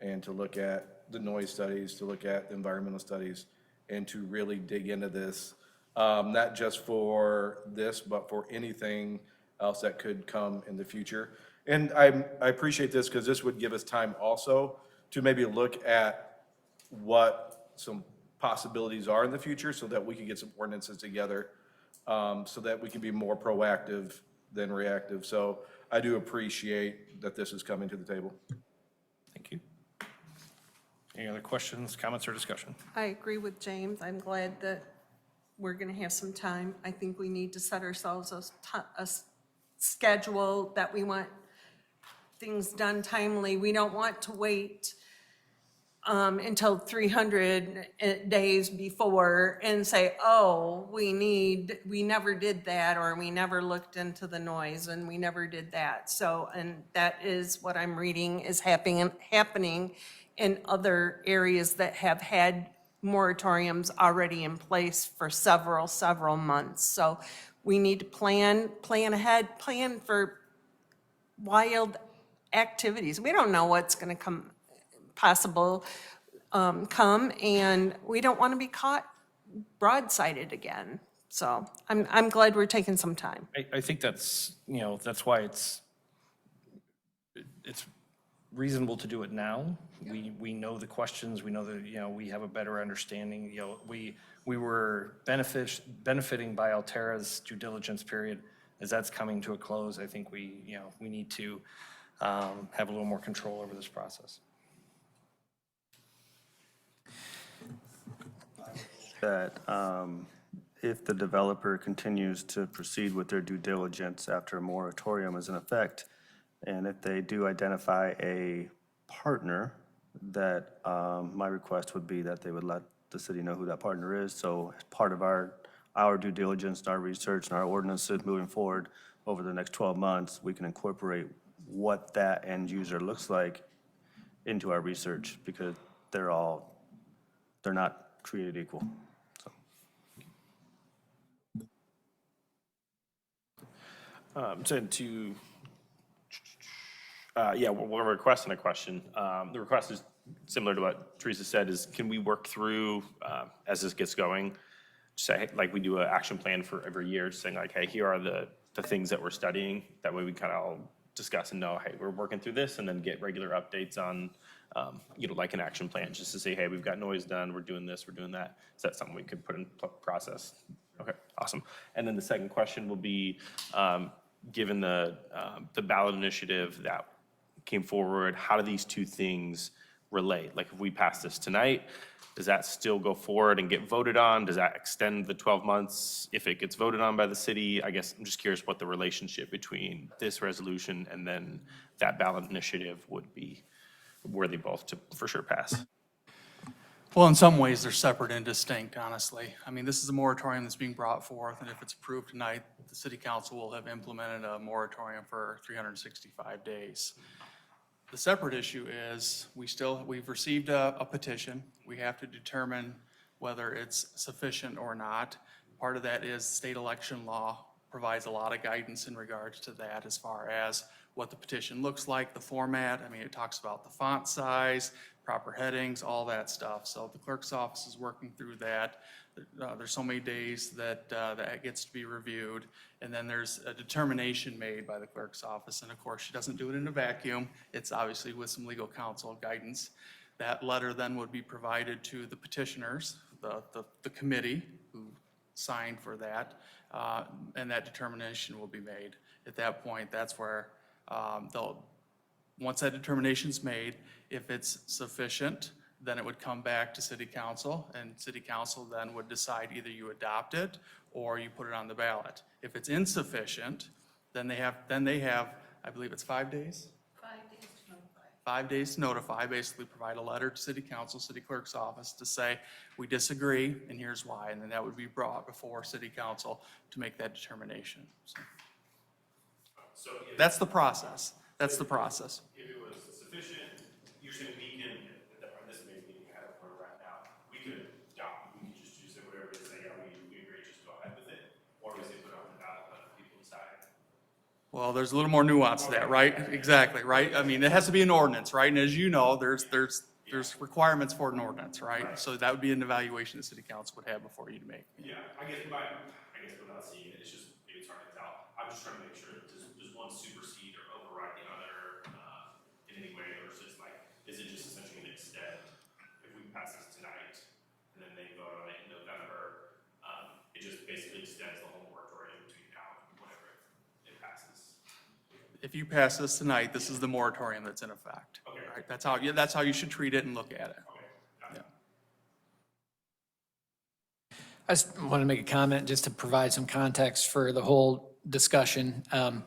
and to look at the noise studies, to look at the environmental studies, and to really dig into this, not just for this, but for anything else that could come in the future. And I appreciate this because this would give us time also to maybe look at what some possibilities are in the future so that we can get some ordinances together, so that we can be more proactive than reactive. So I do appreciate that this is coming to the table. Thank you. Any other questions, comments, or discussion? I agree with James. I'm glad that we're going to have some time. I think we need to set ourselves a schedule that we want things done timely. We don't want to wait until 300 days before and say, oh, we never did that, or we never looked into the noise and we never did that. So, and that is what I'm reading is happening in other areas that have had moratoriums already in place for several months. So we need to plan ahead, plan for wild activities. We don't know what's going to come, and we don't want to be caught broadsided again. So I'm glad we're taking some time. I think that's, that's why it's reasonable to do it now. We know the questions, we know that, we have a better understanding. We were benefiting by Altera's due diligence period. As that's coming to a close, I think we need to have a little more control over this process. That if the developer continues to proceed with their due diligence after a moratorium is in effect, and if they do identify a partner, that my request would be that they would let the city know who that partner is. So as part of our due diligence, and our research, and our ordinances moving forward over the next 12 months, we can incorporate what that end user looks like into our research, because they're not created equal. We're requesting a question. The request is similar to what Teresa said, is can we work through, as this gets going, say, like we do an action plan for every year, saying like, hey, here are the things that we're studying. That way we kind of all discuss and know, hey, we're working through this, and then get regular updates on, like an action plan, just to say, hey, we've got noise done, we're doing this, we're doing that. Is that something we could put in process? Okay, awesome. And then the second question will be, given the ballot initiative that came forward, how do these two things relate? Like if we pass this tonight, does that still go forward and get voted on? Does that extend the 12 months if it gets voted on by the city? I guess I'm just curious what the relationship between this resolution and then that ballot initiative would be, were they both to for sure pass? Well, in some ways, they're separate and distinct, honestly. I mean, this is a moratorium that's being brought forth, and if it's approved tonight, the city council will have implemented a moratorium for 365 days. The separate issue is we've received a petition. We have to determine whether it's sufficient or not. Part of that is state election law provides a lot of guidance in regards to that, as far as what the petition looks like, the format. I mean, it talks about the font size, proper headings, all that stuff. So the clerk's office is working through that. There's so many days that that gets to be reviewed, and then there's a determination made by the clerk's office. And of course, she doesn't do it in a vacuum. It's obviously with some legal counsel guidance. That letter then would be provided to the petitioners, the committee who signed for that, and that determination will be made. At that point, that's where once that determination's made, if it's sufficient, then it would come back to city council, and city council then would decide either you adopt it or you put it on the ballot. If it's insufficient, then they have, I believe it's 5 days? 5 days to notify, basically provide a letter to city council, city clerk's office to say, we disagree and here's why. And then that would be brought before city council to make that determination. So that's the process. That's the process. If it was sufficient, you're saying we can, or this may be kind of where we're at now, we could adopt, we could just say whatever it is, say, yeah, we agree, just go ahead with it, or we say put it on the ballot, let people decide. Well, there's a little more nuance to that, right? Exactly, right? I mean, it has to be an ordinance, right? And as you know, there's requirements for an ordinance, right? So that would be an evaluation the city council would have before you to make. Yeah, I guess without seeing it, it's just, maybe it's hard to tell. I'm just trying to make sure, does one supersede or override the other in any way, or is it just like, is it just essentially an extend? If we pass this tonight, and then they vote on it in November, it just basically extends the whole moratorium between now and whenever it passes. If you pass this tonight, this is the moratorium that's in effect. Okay. Right? That's how you should treat it and look at it. Yeah. I just want to make a comment just to provide some context for the whole discussion. I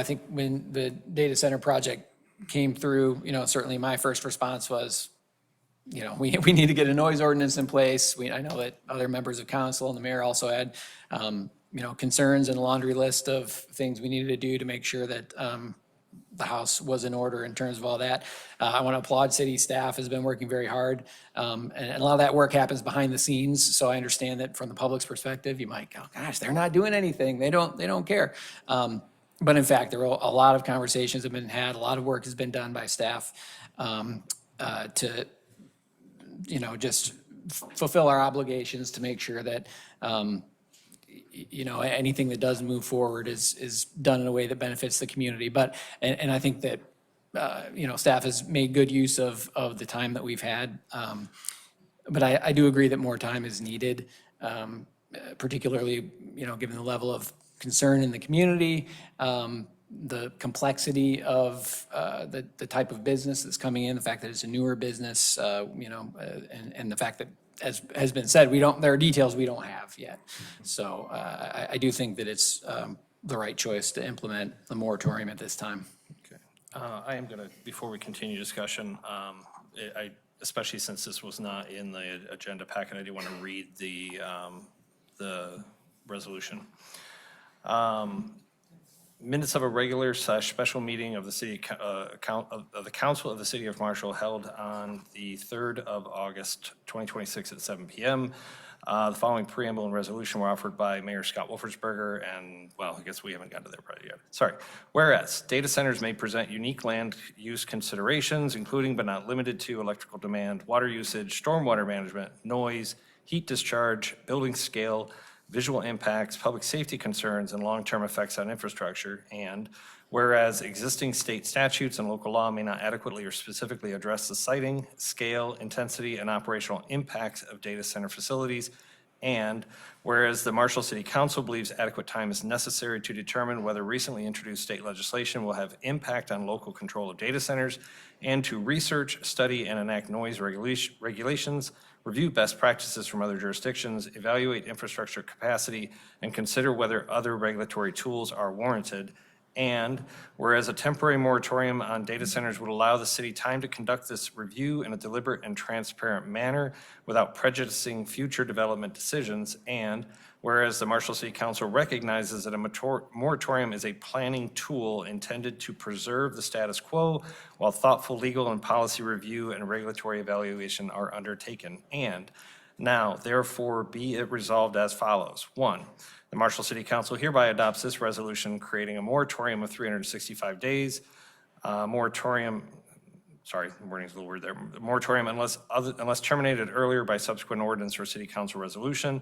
think when the data center project came through, certainly my first response was, we need to get a noise ordinance in place. I know that other members of council and the mayor also had, concerns and a laundry list of things we needed to do to make sure that the house was in order in terms of all that. I want to applaud city staff has been working very hard. And a lot of that work happens behind the scenes. So I understand that from the public's perspective, you might go, gosh, they're not doing anything. They don't care. But in fact, there were a lot of conversations have been had. A lot of work has been done by staff to, just fulfill our obligations to make sure that, anything that does move forward is done in a way that benefits the community. But, and I think that, staff has made good use of the time that we've had. But I do agree that more time is needed, particularly, given the level of concern in the community, the complexity of the type of business that's coming in, the fact that it's a newer business, and the fact that, as has been said, there are details we don't have yet. So I do think that it's the right choice to implement the moratorium at this time. Okay. I am going to, before we continue discussion, especially since this was not in the agenda packet, I do want to read the resolution. Minutes of a regular / special meeting of the city of the council of the city of Marshall held on the 3rd of August, 2026 at 7 p.m. The following preamble and resolution were offered by Mayor Scott Wolfersberger, and, well, I guess we haven't gotten to their part yet. Sorry. Whereas, data centers may present unique land use considerations, including but not limited to electrical demand, water usage, stormwater management, noise, heat discharge, building scale, visual impacts, public safety concerns, and long-term effects on infrastructure. And whereas existing state statutes and local law may not adequately or specifically address the siting, scale, intensity, and operational impacts of data center facilities. And whereas the Marshall City Council believes adequate time is necessary to determine whether recently introduced state legislation will have impact on local control of data centers, and to research, study, and enact noise regulations, review best practices from other jurisdictions, evaluate infrastructure capacity, and consider whether other regulatory tools are warranted. And whereas a temporary moratorium on data centers would allow the city time to conduct this review in a deliberate and transparent manner without prejudicing future development decisions. And whereas the Marshall City Council recognizes that a moratorium is a planning tool intended to preserve the status quo while thoughtful legal and policy review and regulatory evaluation are undertaken. And now, therefore, be it resolved as follows. 1, the Marshall City Council hereby adopts this resolution creating a moratorium of 365 days. Moratorium, sorry, the wording's a little weird there. Moratorium unless terminated earlier by subsequent ordinance or city council resolution.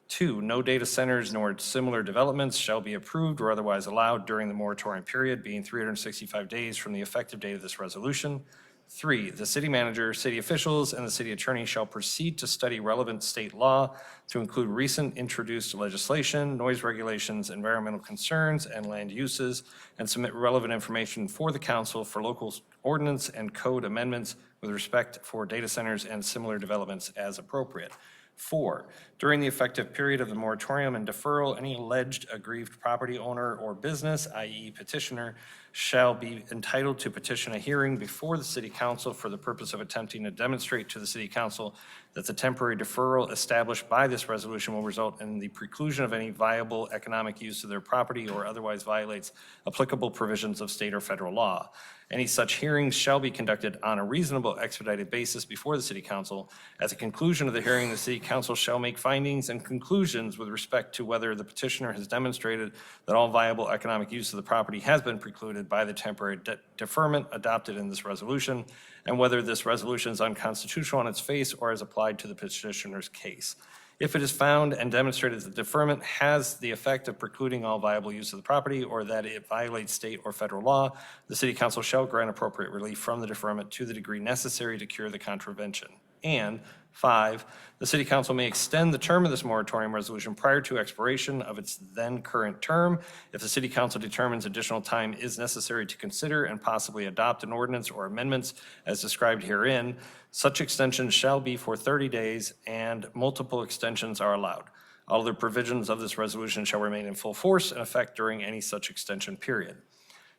2, no data centers nor similar developments shall be approved or otherwise allowed during the moratorium period, being 365 days from the effective date of this resolution. 3, the city manager, city officials, and the city attorney shall proceed to study relevant state law to include recent introduced legislation, noise regulations, environmental concerns, and land uses, and submit relevant information for the council for local ordinance and code amendments with respect for data centers and similar developments as appropriate. 4, during the effective period of the moratorium and deferral, any alleged aggrieved property owner or business, i.e. petitioner, shall be entitled to petition a hearing before the city council for the purpose of attempting to demonstrate to the city council that the temporary deferral established by this resolution will result in the preclusion of any viable economic use of their property or otherwise violates applicable provisions of state or federal law. Any such hearings shall be conducted on a reasonable expedited basis before the city council. At the conclusion of the hearing, the city council shall make findings and conclusions with respect to whether the petitioner has demonstrated that all viable economic use of the property has been precluded by the temporary deferment adopted in this resolution, and whether this resolution is unconstitutional on its face or is applied to the petitioner's case. If it is found and demonstrated that the deferment has the effect of precluding all viable use of the property or that it violates state or federal law, the city council shall grant appropriate relief from the deferment to the degree necessary to cure the contravention. And 5, the city council may extend the term of this moratorium resolution prior to expiration of its then current term if the city council determines additional time is necessary to consider and possibly adopt an ordinance or amendments as described herein. Such extensions shall be for 30 days and multiple extensions are allowed. All other provisions of this resolution shall remain in full force and effect during any such extension period.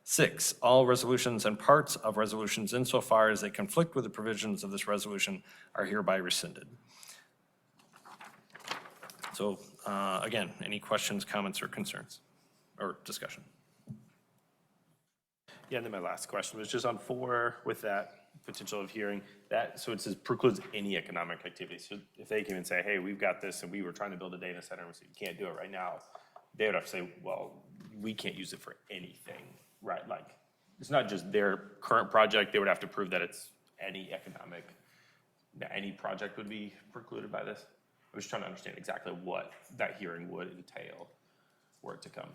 6, all resolutions and parts of resolutions insofar as they conflict with the provisions of this resolution are hereby rescinded. So again, any questions, comments, or concerns, or discussion? Yeah, and then my last question was just on 4 with that potential of hearing that, so it says precludes any economic activity. So if they came and say, hey, we've got this and we were trying to build a data center and we said, you can't do it right now, they would have to say, well, we can't use it for anything, right? Like, it's not just their current project, they would have to prove that it's any economic, that any project would be precluded by this. I was trying to understand exactly what that hearing would entail were it to come.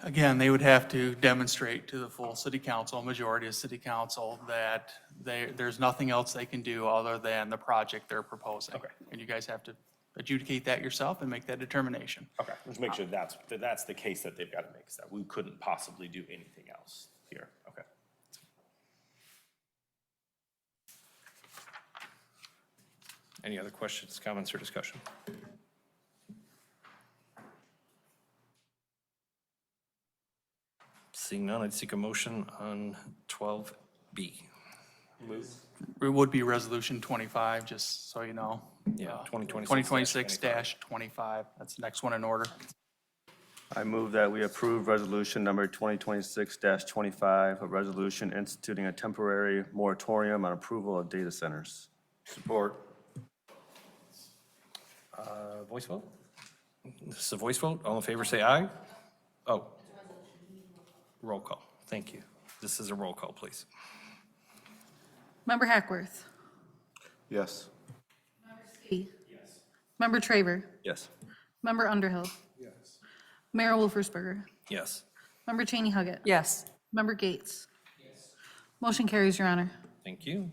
Again, they would have to demonstrate to the full city council, majority of city council, that there's nothing else they can do other than the project they're proposing. Okay. And you guys have to adjudicate that yourself and make that determination. Okay, just make sure that's the case that they've got to make, is that we couldn't possibly do anything else here. Okay. Any other questions, comments, or discussion? Seeing none, I'd seek a motion on 12B. It would be resolution 25, just so you know. Yeah, 2026. 2026-25, that's the next one in order. I move that we approve resolution number 2026-25, a resolution instituting a temporary moratorium on approval of data centers. Support. Voice vote? This is a voice vote. All in favor, say aye. Oh. Roll call. Thank you. This is a roll call, please. Member Hackworth. Yes. Yes. Member Traver. Yes. Member Underhill. Yes. Mayor Wolfersberger. Yes. Member Cheney Huggett. Yes. Member Gates. Motion carries, Your Honor. Thank you.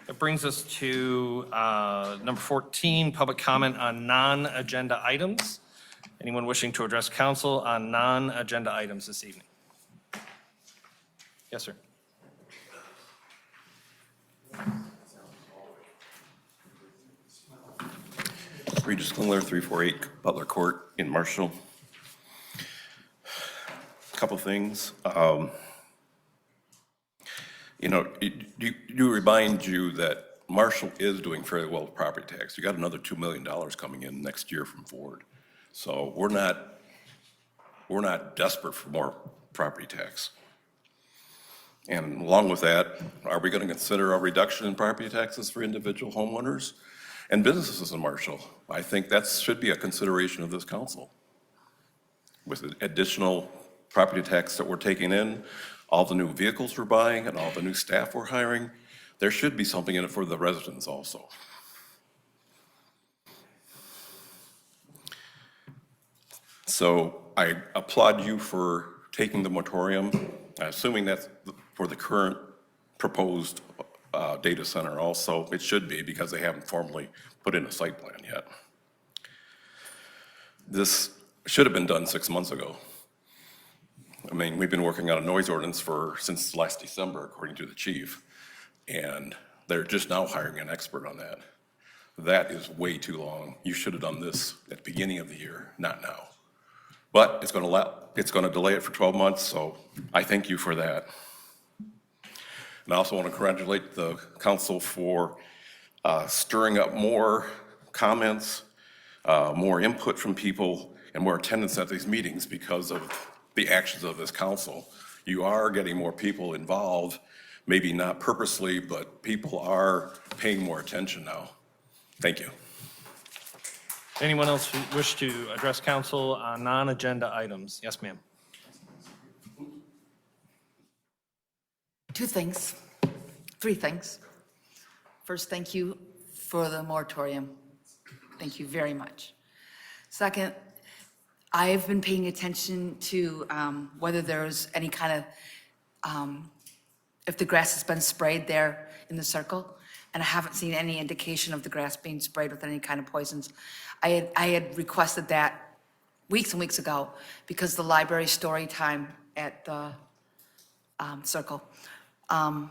That brings us to number 14, public comment on non-agenda items. Anyone wishing to address council on non-agenda items this evening? Yes, sir. Regis Klingler, 348 Butler Court in Marshall. Couple things. Do remind you that Marshall is doing fairly well with property tax. You got another $2 million coming in next year from Ford. So we're not desperate for more property tax. And along with that, are we going to consider a reduction in property taxes for individual homeowners and businesses in Marshall? I think that should be a consideration of this council. With the additional property tax that we're taking in, all the new vehicles we're buying and all the new staff we're hiring, there should be something in it for the residents also. So I applaud you for taking the moratorium, assuming that's for the current proposed data center also. It should be, because they haven't formally put in a site plan yet. This should have been done 6 months ago. I mean, we've been working on a noise ordinance since last December, according to the chief, and they're just now hiring an expert on that. That is way too long. You should have done this at the beginning of the year, not now. But it's going to delay it for 12 months, so I thank you for that. And I also want to congratulate the council for stirring up more comments, more input from people, and more attendance at these meetings because of the actions of this council. You are getting more people involved, maybe not purposely, but people are paying more attention now. Thank you. Anyone else who wish to address council on non-agenda items? Yes, ma'am. Two things, three things. First, thank you for the moratorium. Thank you very much. Second, I've been paying attention to whether there's any kind of, if the grass has been sprayed there in the circle, and I haven't seen any indication of the grass being sprayed with any kind of poisons. I had requested that weeks and weeks ago because the library story time at the circle. And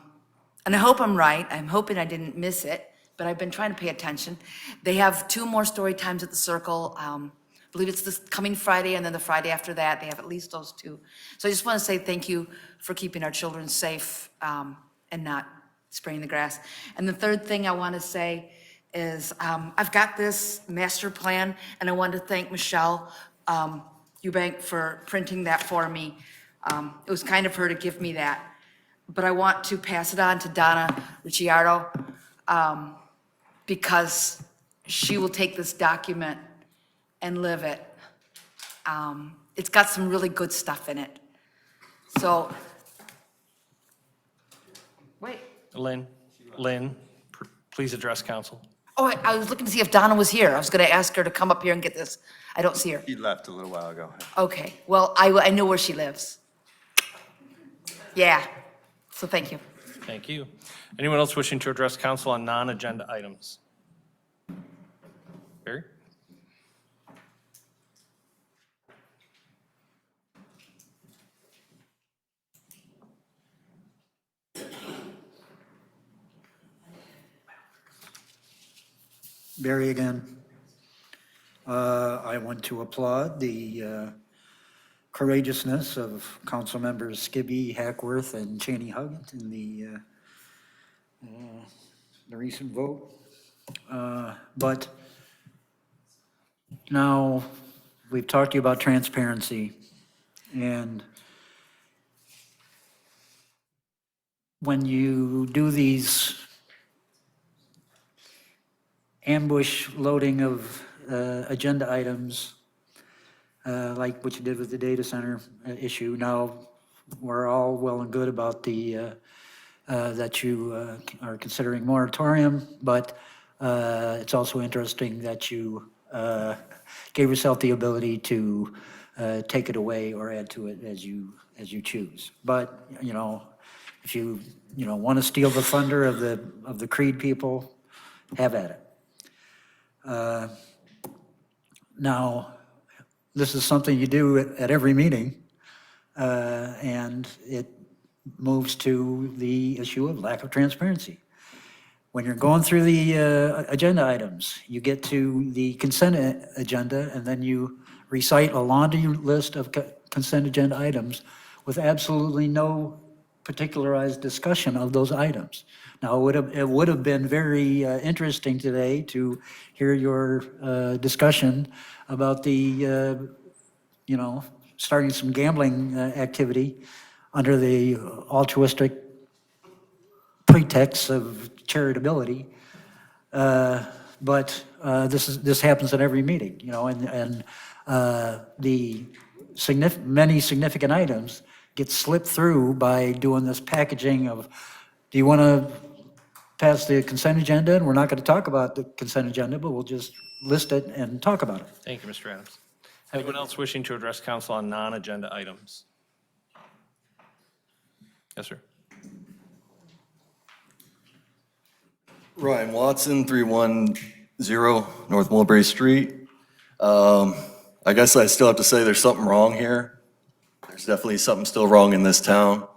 I hope I'm right. I'm hoping I didn't miss it, but I've been trying to pay attention. They have 2 more story times at the circle. I believe it's this coming Friday, and then the Friday after that, they have at least those 2. So I just want to say thank you for keeping our children safe and not spraying the grass. And the third thing I want to say is I've got this master plan, and I want to thank Michelle Eubank for printing that for me. It was kind of her to give me that. But I want to pass it on to Donna Ricciardo because she will take this document and live it. It's got some really good stuff in it. So, wait. Lynn, please address council. Oh, I was looking to see if Donna was here. I was going to ask her to come up here and get this. I don't see her. He left a little while ago. Okay, well, I know where she lives. Yeah, so thank you. Thank you. Anyone else wishing to address council on non-agenda items? Barry? Barry again. I want to applaud the courageousness of council members Skibby, Hackworth, and Cheney Huggett in the recent vote. But now we've talked to you about transparency, and when you do these ambush loading of agenda items, like what you did with the data center issue. Now, we're all well and good about the that you are considering moratorium, but it's also interesting that you gave yourself the ability to take it away or add to it as you choose. But if you want to steal the thunder of the Creed people, have at it. Now, this is something you do at every meeting, and it moves to the issue of lack of transparency. When you're going through the agenda items, you get to the consent agenda, and then you recite a laundry list of consent agenda items with absolutely no particularized discussion of those items. Now, it would have been very interesting today to hear your discussion about the, starting some gambling activity under the altruistic pretext of charitability. But this happens at every meeting, and the many significant items get slipped through by doing this packaging of, do you want to pass the consent agenda? And we're not going to talk about the consent agenda, but we'll just list it and talk about it. Thank you, Mr. Adams. Anyone else wishing to address council on non-agenda items? Yes, sir. Ryan Watson, 310 North Mulberry Street. I guess I still have to say there's something wrong here. There's definitely something still wrong in this town.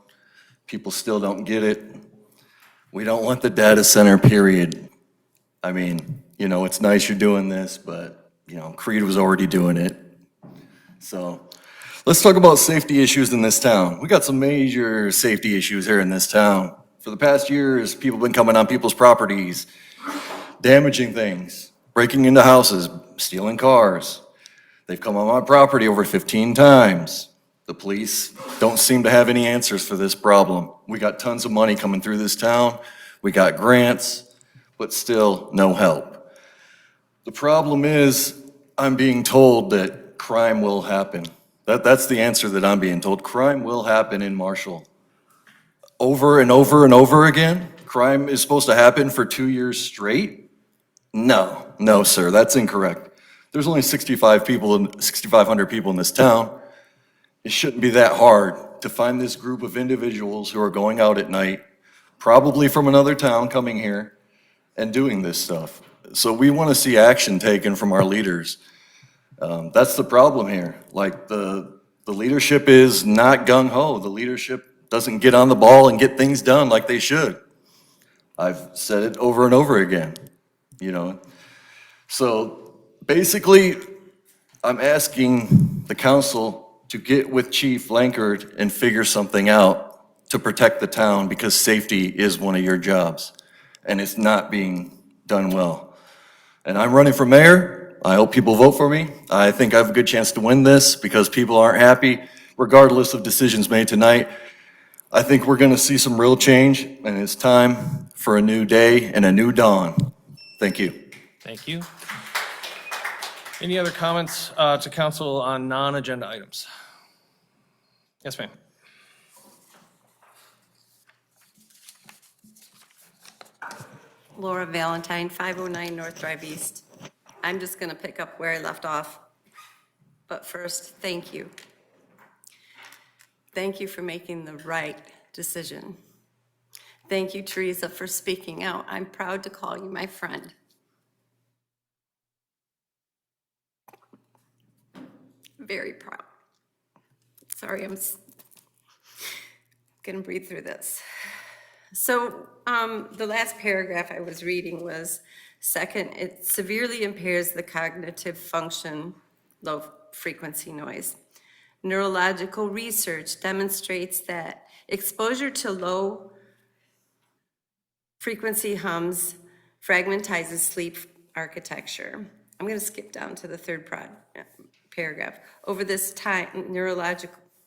People still don't get it. We don't want the data center, period. I mean, you know, it's nice you're doing this, but, you know, Creed was already doing it. So, let's talk about safety issues in this town. We got some major safety issues here in this town. For the past years, people have been coming on people's properties, damaging things, breaking into houses, stealing cars. They've come on my property over 15 times. The police don't seem to have any answers for this problem. We got tons of money coming through this town. We got grants, but still no help. The problem is, I'm being told that crime will happen. That's the answer that I'm being told. Crime will happen in Marshall. Over and over and over again? Crime is supposed to happen for 2 years straight? No, sir, that's incorrect. There's only 6,500 people in this town. It shouldn't be that hard to find this group of individuals who are going out at night, probably from another town coming here and doing this stuff. So we want to see action taken from our leaders. That's the problem here. Like the leadership is not gung-ho. The leadership doesn't get on the ball and get things done like they should. I've said it over and over again, you know. So basically, I'm asking the council to get with Chief Lankard and figure something out to protect the town, because safety is one of your jobs, and it's not being done well. And I'm running for mayor. I hope people vote for me. I think I have a good chance to win this because people aren't happy, regardless of decisions made tonight. I think we're gonna see some real change, and it's time for a new day and a new dawn. Thank you. Thank you. Any other comments to council on non-agenda items? Yes, ma'am. Laura Valentine, 509 North Drive East. I'm just going to pick up where I left off. But first, thank you. Thank you for making the right decision. Thank you, Teresa, for speaking out. I'm proud to call you my friend. Very proud. Sorry, I'm going to breathe through this. So the last paragraph I was reading was, second, it severely impairs the cognitive function, low frequency noise. Neurological research demonstrates that exposure to low frequency hums fragmentizes sleep architecture. I'm going to skip down to the third paragraph.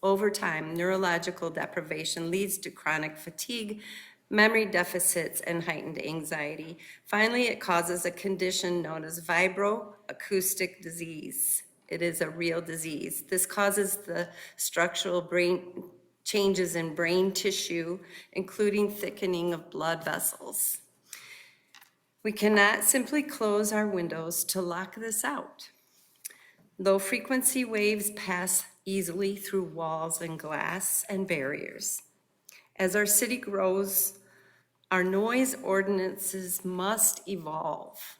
Over time, neurological deprivation leads to chronic fatigue, memory deficits, and heightened anxiety. Finally, it causes a condition known as vibroacoustic disease. It is a real disease. This causes the structural brain changes in brain tissue, including thickening of blood vessels. We cannot simply close our windows to lock this out. Low frequency waves pass easily through walls and glass and barriers. As our city grows, our noise ordinances must evolve.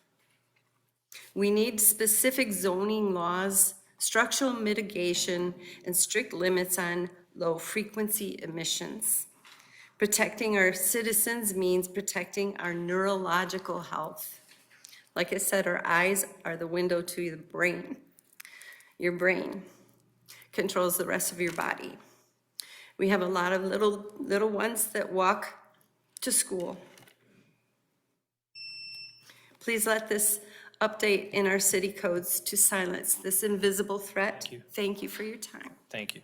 We need specific zoning laws, structural mitigation, and strict limits on low frequency emissions. Protecting our citizens means protecting our neurological health. Like I said, our eyes are the window to the brain. Your brain controls the rest of your body. We have a lot of little ones that walk to school. Please let this update in our city codes to silence this invisible threat. Thank you for your time. Thank you.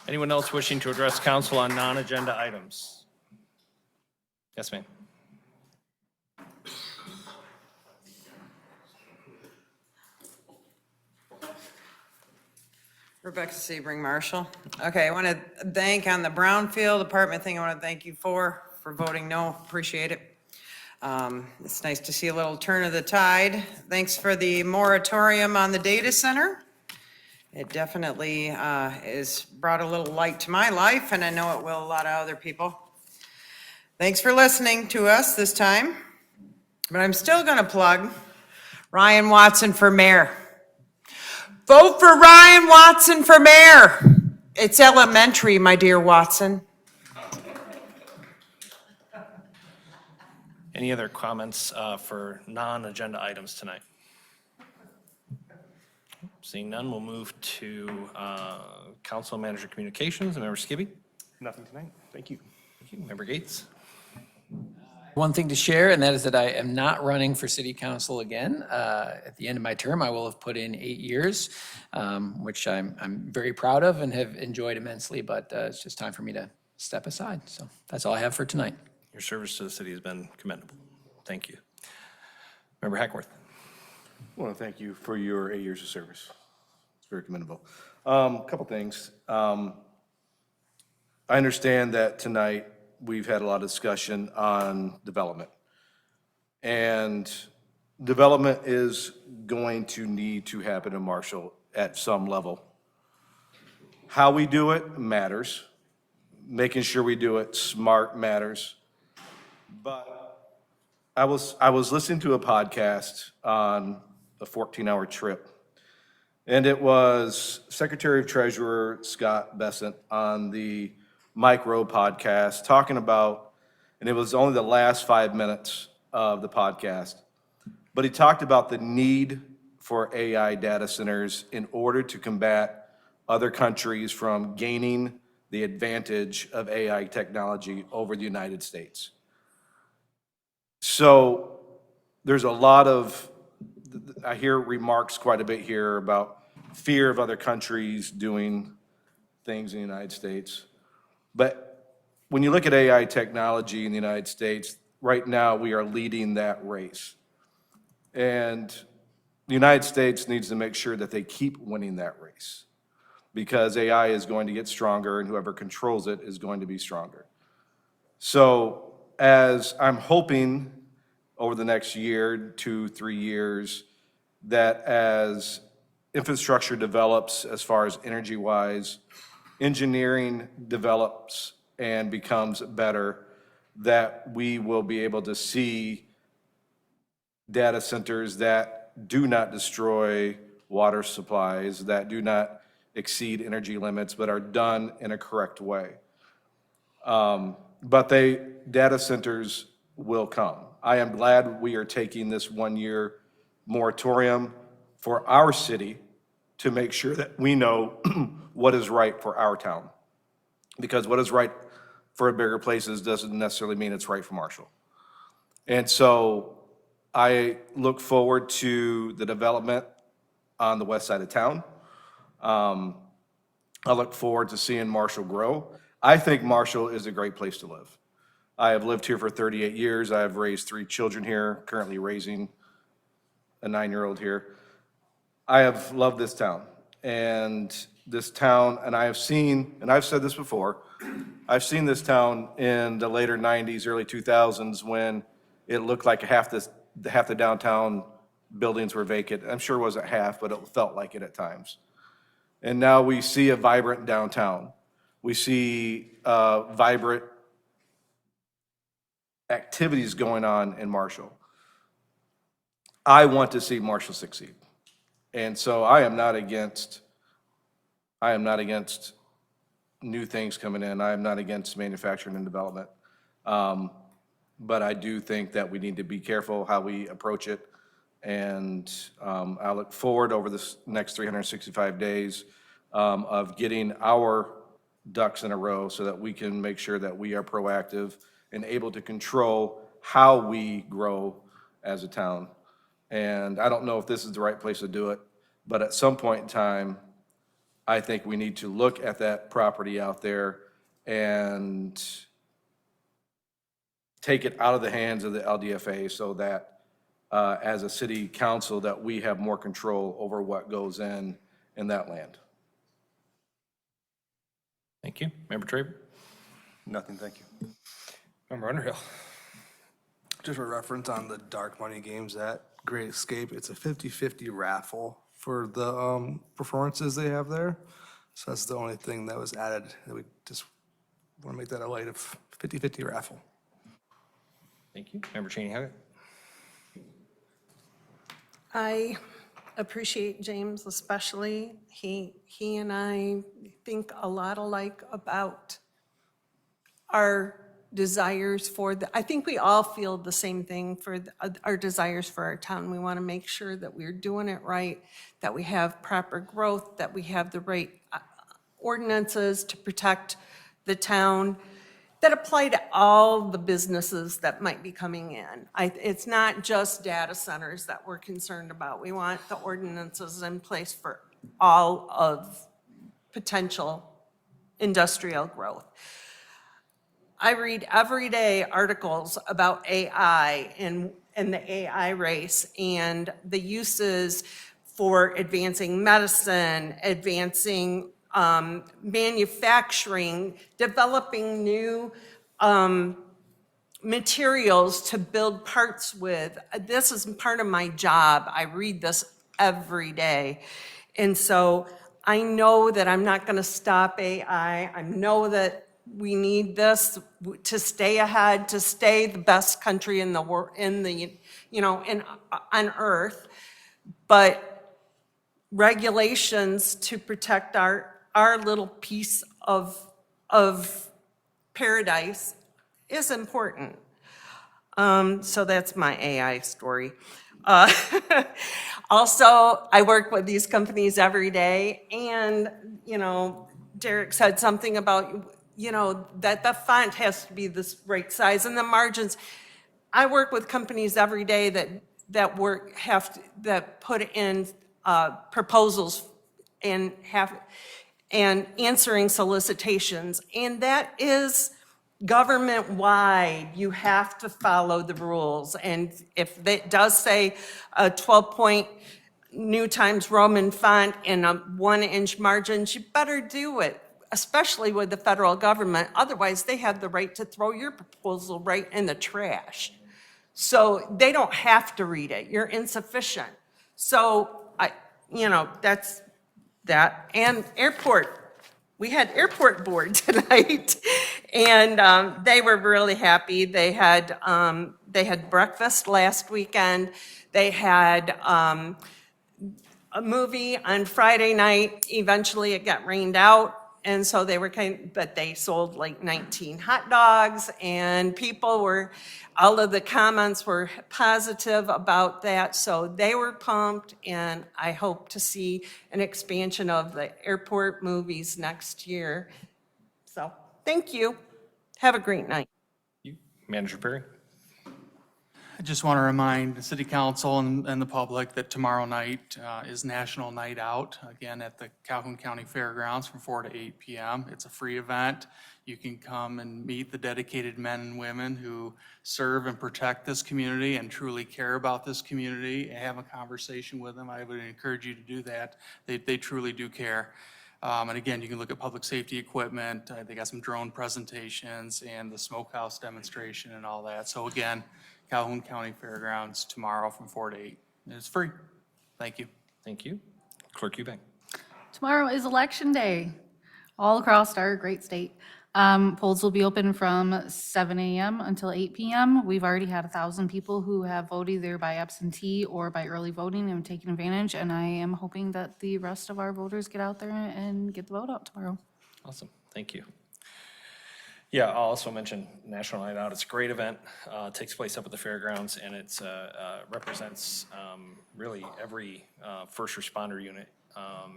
Anyone else wishing to address council on non-agenda items? Yes, ma'am. Rebecca Sebring, Marshall. Okay, I want to thank on the Brownfield Apartment thing, I want to thank you for voting no, appreciate it. It's nice to see a little turn of the tide. Thanks for the moratorium on the data center. It definitely has brought a little light to my life, and I know it will a lot of other people. Thanks for listening to us this time, but I'm still going to plug Ryan Watson for mayor. Vote for Ryan Watson for mayor. It's elementary, my dear Watson. Any other comments for non-agenda items tonight? Seeing none, we'll move to Council Manager Communications. Member Skibby? Nothing tonight. Thank you. Thank you. Member Gates? One thing to share, and that is that I am not running for city council again. At the end of my term, I will have put in 8 years, which I'm very proud of and have enjoyed immensely, but it's just time for me to step aside. So that's all I have for tonight. Your service to the city has been commendable. Thank you. Member Hackworth? I want to thank you for your 8 years of service. It's very commendable. Couple things. I understand that tonight we've had a lot of discussion on development. And development is going to need to happen in Marshall at some level. How we do it matters. Making sure we do it smart matters. But I was listening to a podcast on a 14-hour trip, and it was Secretary of Treasurer Scott Bessent on the Mike Rowe podcast talking about, and it was only the last 5 minutes of the podcast, but he talked about the need for AI data centers in order to combat other countries from gaining the advantage of AI technology over the United States. So there's a lot of, I hear remarks quite a bit here about fear of other countries doing things in the United States. But when you look at AI technology in the United States, right now we are leading that race. And the United States needs to make sure that they keep winning that race, because AI is going to get stronger and whoever controls it is going to be stronger. So as I'm hoping over the next year, 2, 3 years, that as infrastructure develops as far as energy-wise, engineering develops and becomes better, that we will be able to see data centers that do not destroy water supplies, that do not exceed energy limits, but are done in a correct way. But data centers will come. I am glad we are taking this 1-year moratorium for our city to make sure that we know what is right for our town. Because what is right for bigger places doesn't necessarily mean it's right for Marshall. And so I look forward to the development on the west side of town. I look forward to seeing Marshall grow. I think Marshall is a great place to live. I have lived here for 38 years. I have raised 3 children here, currently raising a 9-year-old here. I have loved this town. And this town, and I have seen, and I've said this before, I've seen this town in the later 90s, early 2000s when it looked like half the downtown buildings were vacant. I'm sure it wasn't half, but it felt like it at times. And now we see a vibrant downtown. We see vibrant activities going on in Marshall. I want to see Marshall succeed. And so I am not against new things coming in. I am not against manufacturing and development. But I do think that we need to be careful how we approach it. And I look forward over this next 365 days of getting our ducks in a row so that we can make sure that we are proactive and able to control how we grow as a town. And I don't know if this is the right place to do it, but at some point in time, I think we need to look at that property out there and take it out of the hands of the LDFA so that as a city council that we have more control over what goes in that land. Thank you. Member Traver? Nothing, thank you. Member Underhill? Just for reference on the dark money games at Great Escape, it's a 50-50 raffle for the performances they have there. So that's the only thing that was added, that we just want to make that a light of 50-50 raffle. Thank you. Member Cheney Haggett? I appreciate James especially. He and I think a lot alike about our desires for I think we all feel the same thing for our desires for our town. We want to make sure that we're doing it right, that we have proper growth, that we have the right ordinances to protect the town that apply to all the businesses that might be coming in. It's not just data centers that we're concerned about. We want the ordinances in place for all of potential industrial growth. I read every day articles about AI and the AI race and the uses for advancing medicine, advancing manufacturing, developing new materials to build parts with. This is part of my job. I read this every day. And so I know that I'm not going to stop AI. I know that we need this to stay ahead, to stay the best country in the world, on earth. But regulations to protect our little piece of paradise is important. So that's my AI story. Also, I work with these companies every day, and, Derek said something about, that the font has to be this right size and the margins. I work with companies every day that put in proposals and answering solicitations, and that is government-wide. You have to follow the rules, and if it does say a 12-point New Times Roman font and a 1-inch margin, you better do it, especially with the federal government. Otherwise, they have the right to throw your proposal right in the trash. So they don't have to read it. You're insufficient. So that's that. And airport. We had airport board tonight, and they were really happy. They had breakfast last weekend. They had a movie on Friday night. Eventually, it got rained out, and so they were but they sold like 19 hot dogs, and all of the comments were positive about that, so they were pumped, and I hope to see an expansion of the airport movies next year. So, thank you. Have a great night. Manager Perry? I just want to remind the city council and the public that tomorrow night is National Night Out, again, at the Calhoun County Fairgrounds from 4 to 8 p.m. It's a free event. You can come and meet the dedicated men and women who serve and protect this community and truly care about this community, and have a conversation with them. I would encourage you to do that. They truly do care. And again, you can look at public safety equipment. They got some drone presentations and the smokehouse demonstration and all that. So again, Calhoun County Fairgrounds tomorrow from 4 to 8. And it's free. Thank you. Thank you. Clerk Eubank? Tomorrow is Election Day all across our great state. Polls will be open from 7 a.m. until 8 p.m. We've already had 1,000 people who have voted either by absentee or by early voting and taken advantage, and I am hoping that the rest of our voters get out there and get the vote out tomorrow. Awesome. Thank you. Yeah, I'll also mention National Night Out. It's a great event. It takes place up at the fairgrounds, and it represents really every first responder unit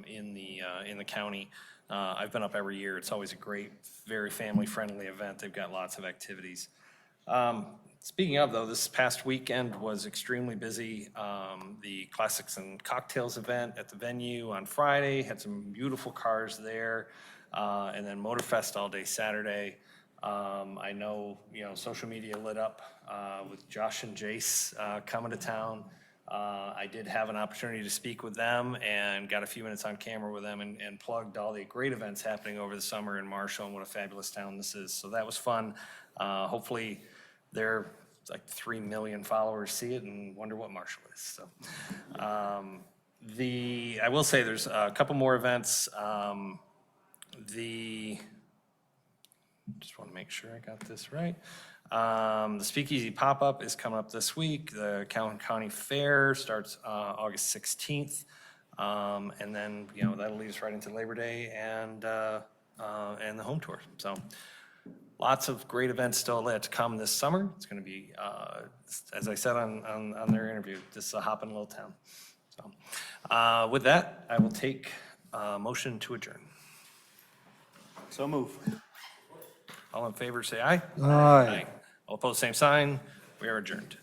in the county. I've been up every year. It's always a great, very family-friendly event. They've got lots of activities. Speaking of, though, this past weekend was extremely busy. The Classics and Cocktails event at the venue on Friday had some beautiful cars there, and then Motorfest all day Saturday. I know, social media lit up with Josh and Jace coming to town. I did have an opportunity to speak with them and got a few minutes on camera with them and plugged all the great events happening over the summer in Marshall and what a fabulous town this is. So that was fun. Hopefully their 3 million followers see it and wonder what Marshall is. So I will say there's a couple more events. Just want to make sure I got this right. The Speakeasy Pop-Up is coming up this week. The Calhoun County Fair starts August 16th. And then, that'll lead us right into Labor Day and the home tour. So lots of great events still yet to come this summer. It's going to be, as I said on their interview, this is a hopping little town. So, with that, I will take a motion to adjourn. So move. All in favor, say aye. Aye. All opposed, same sign. We are adjourned.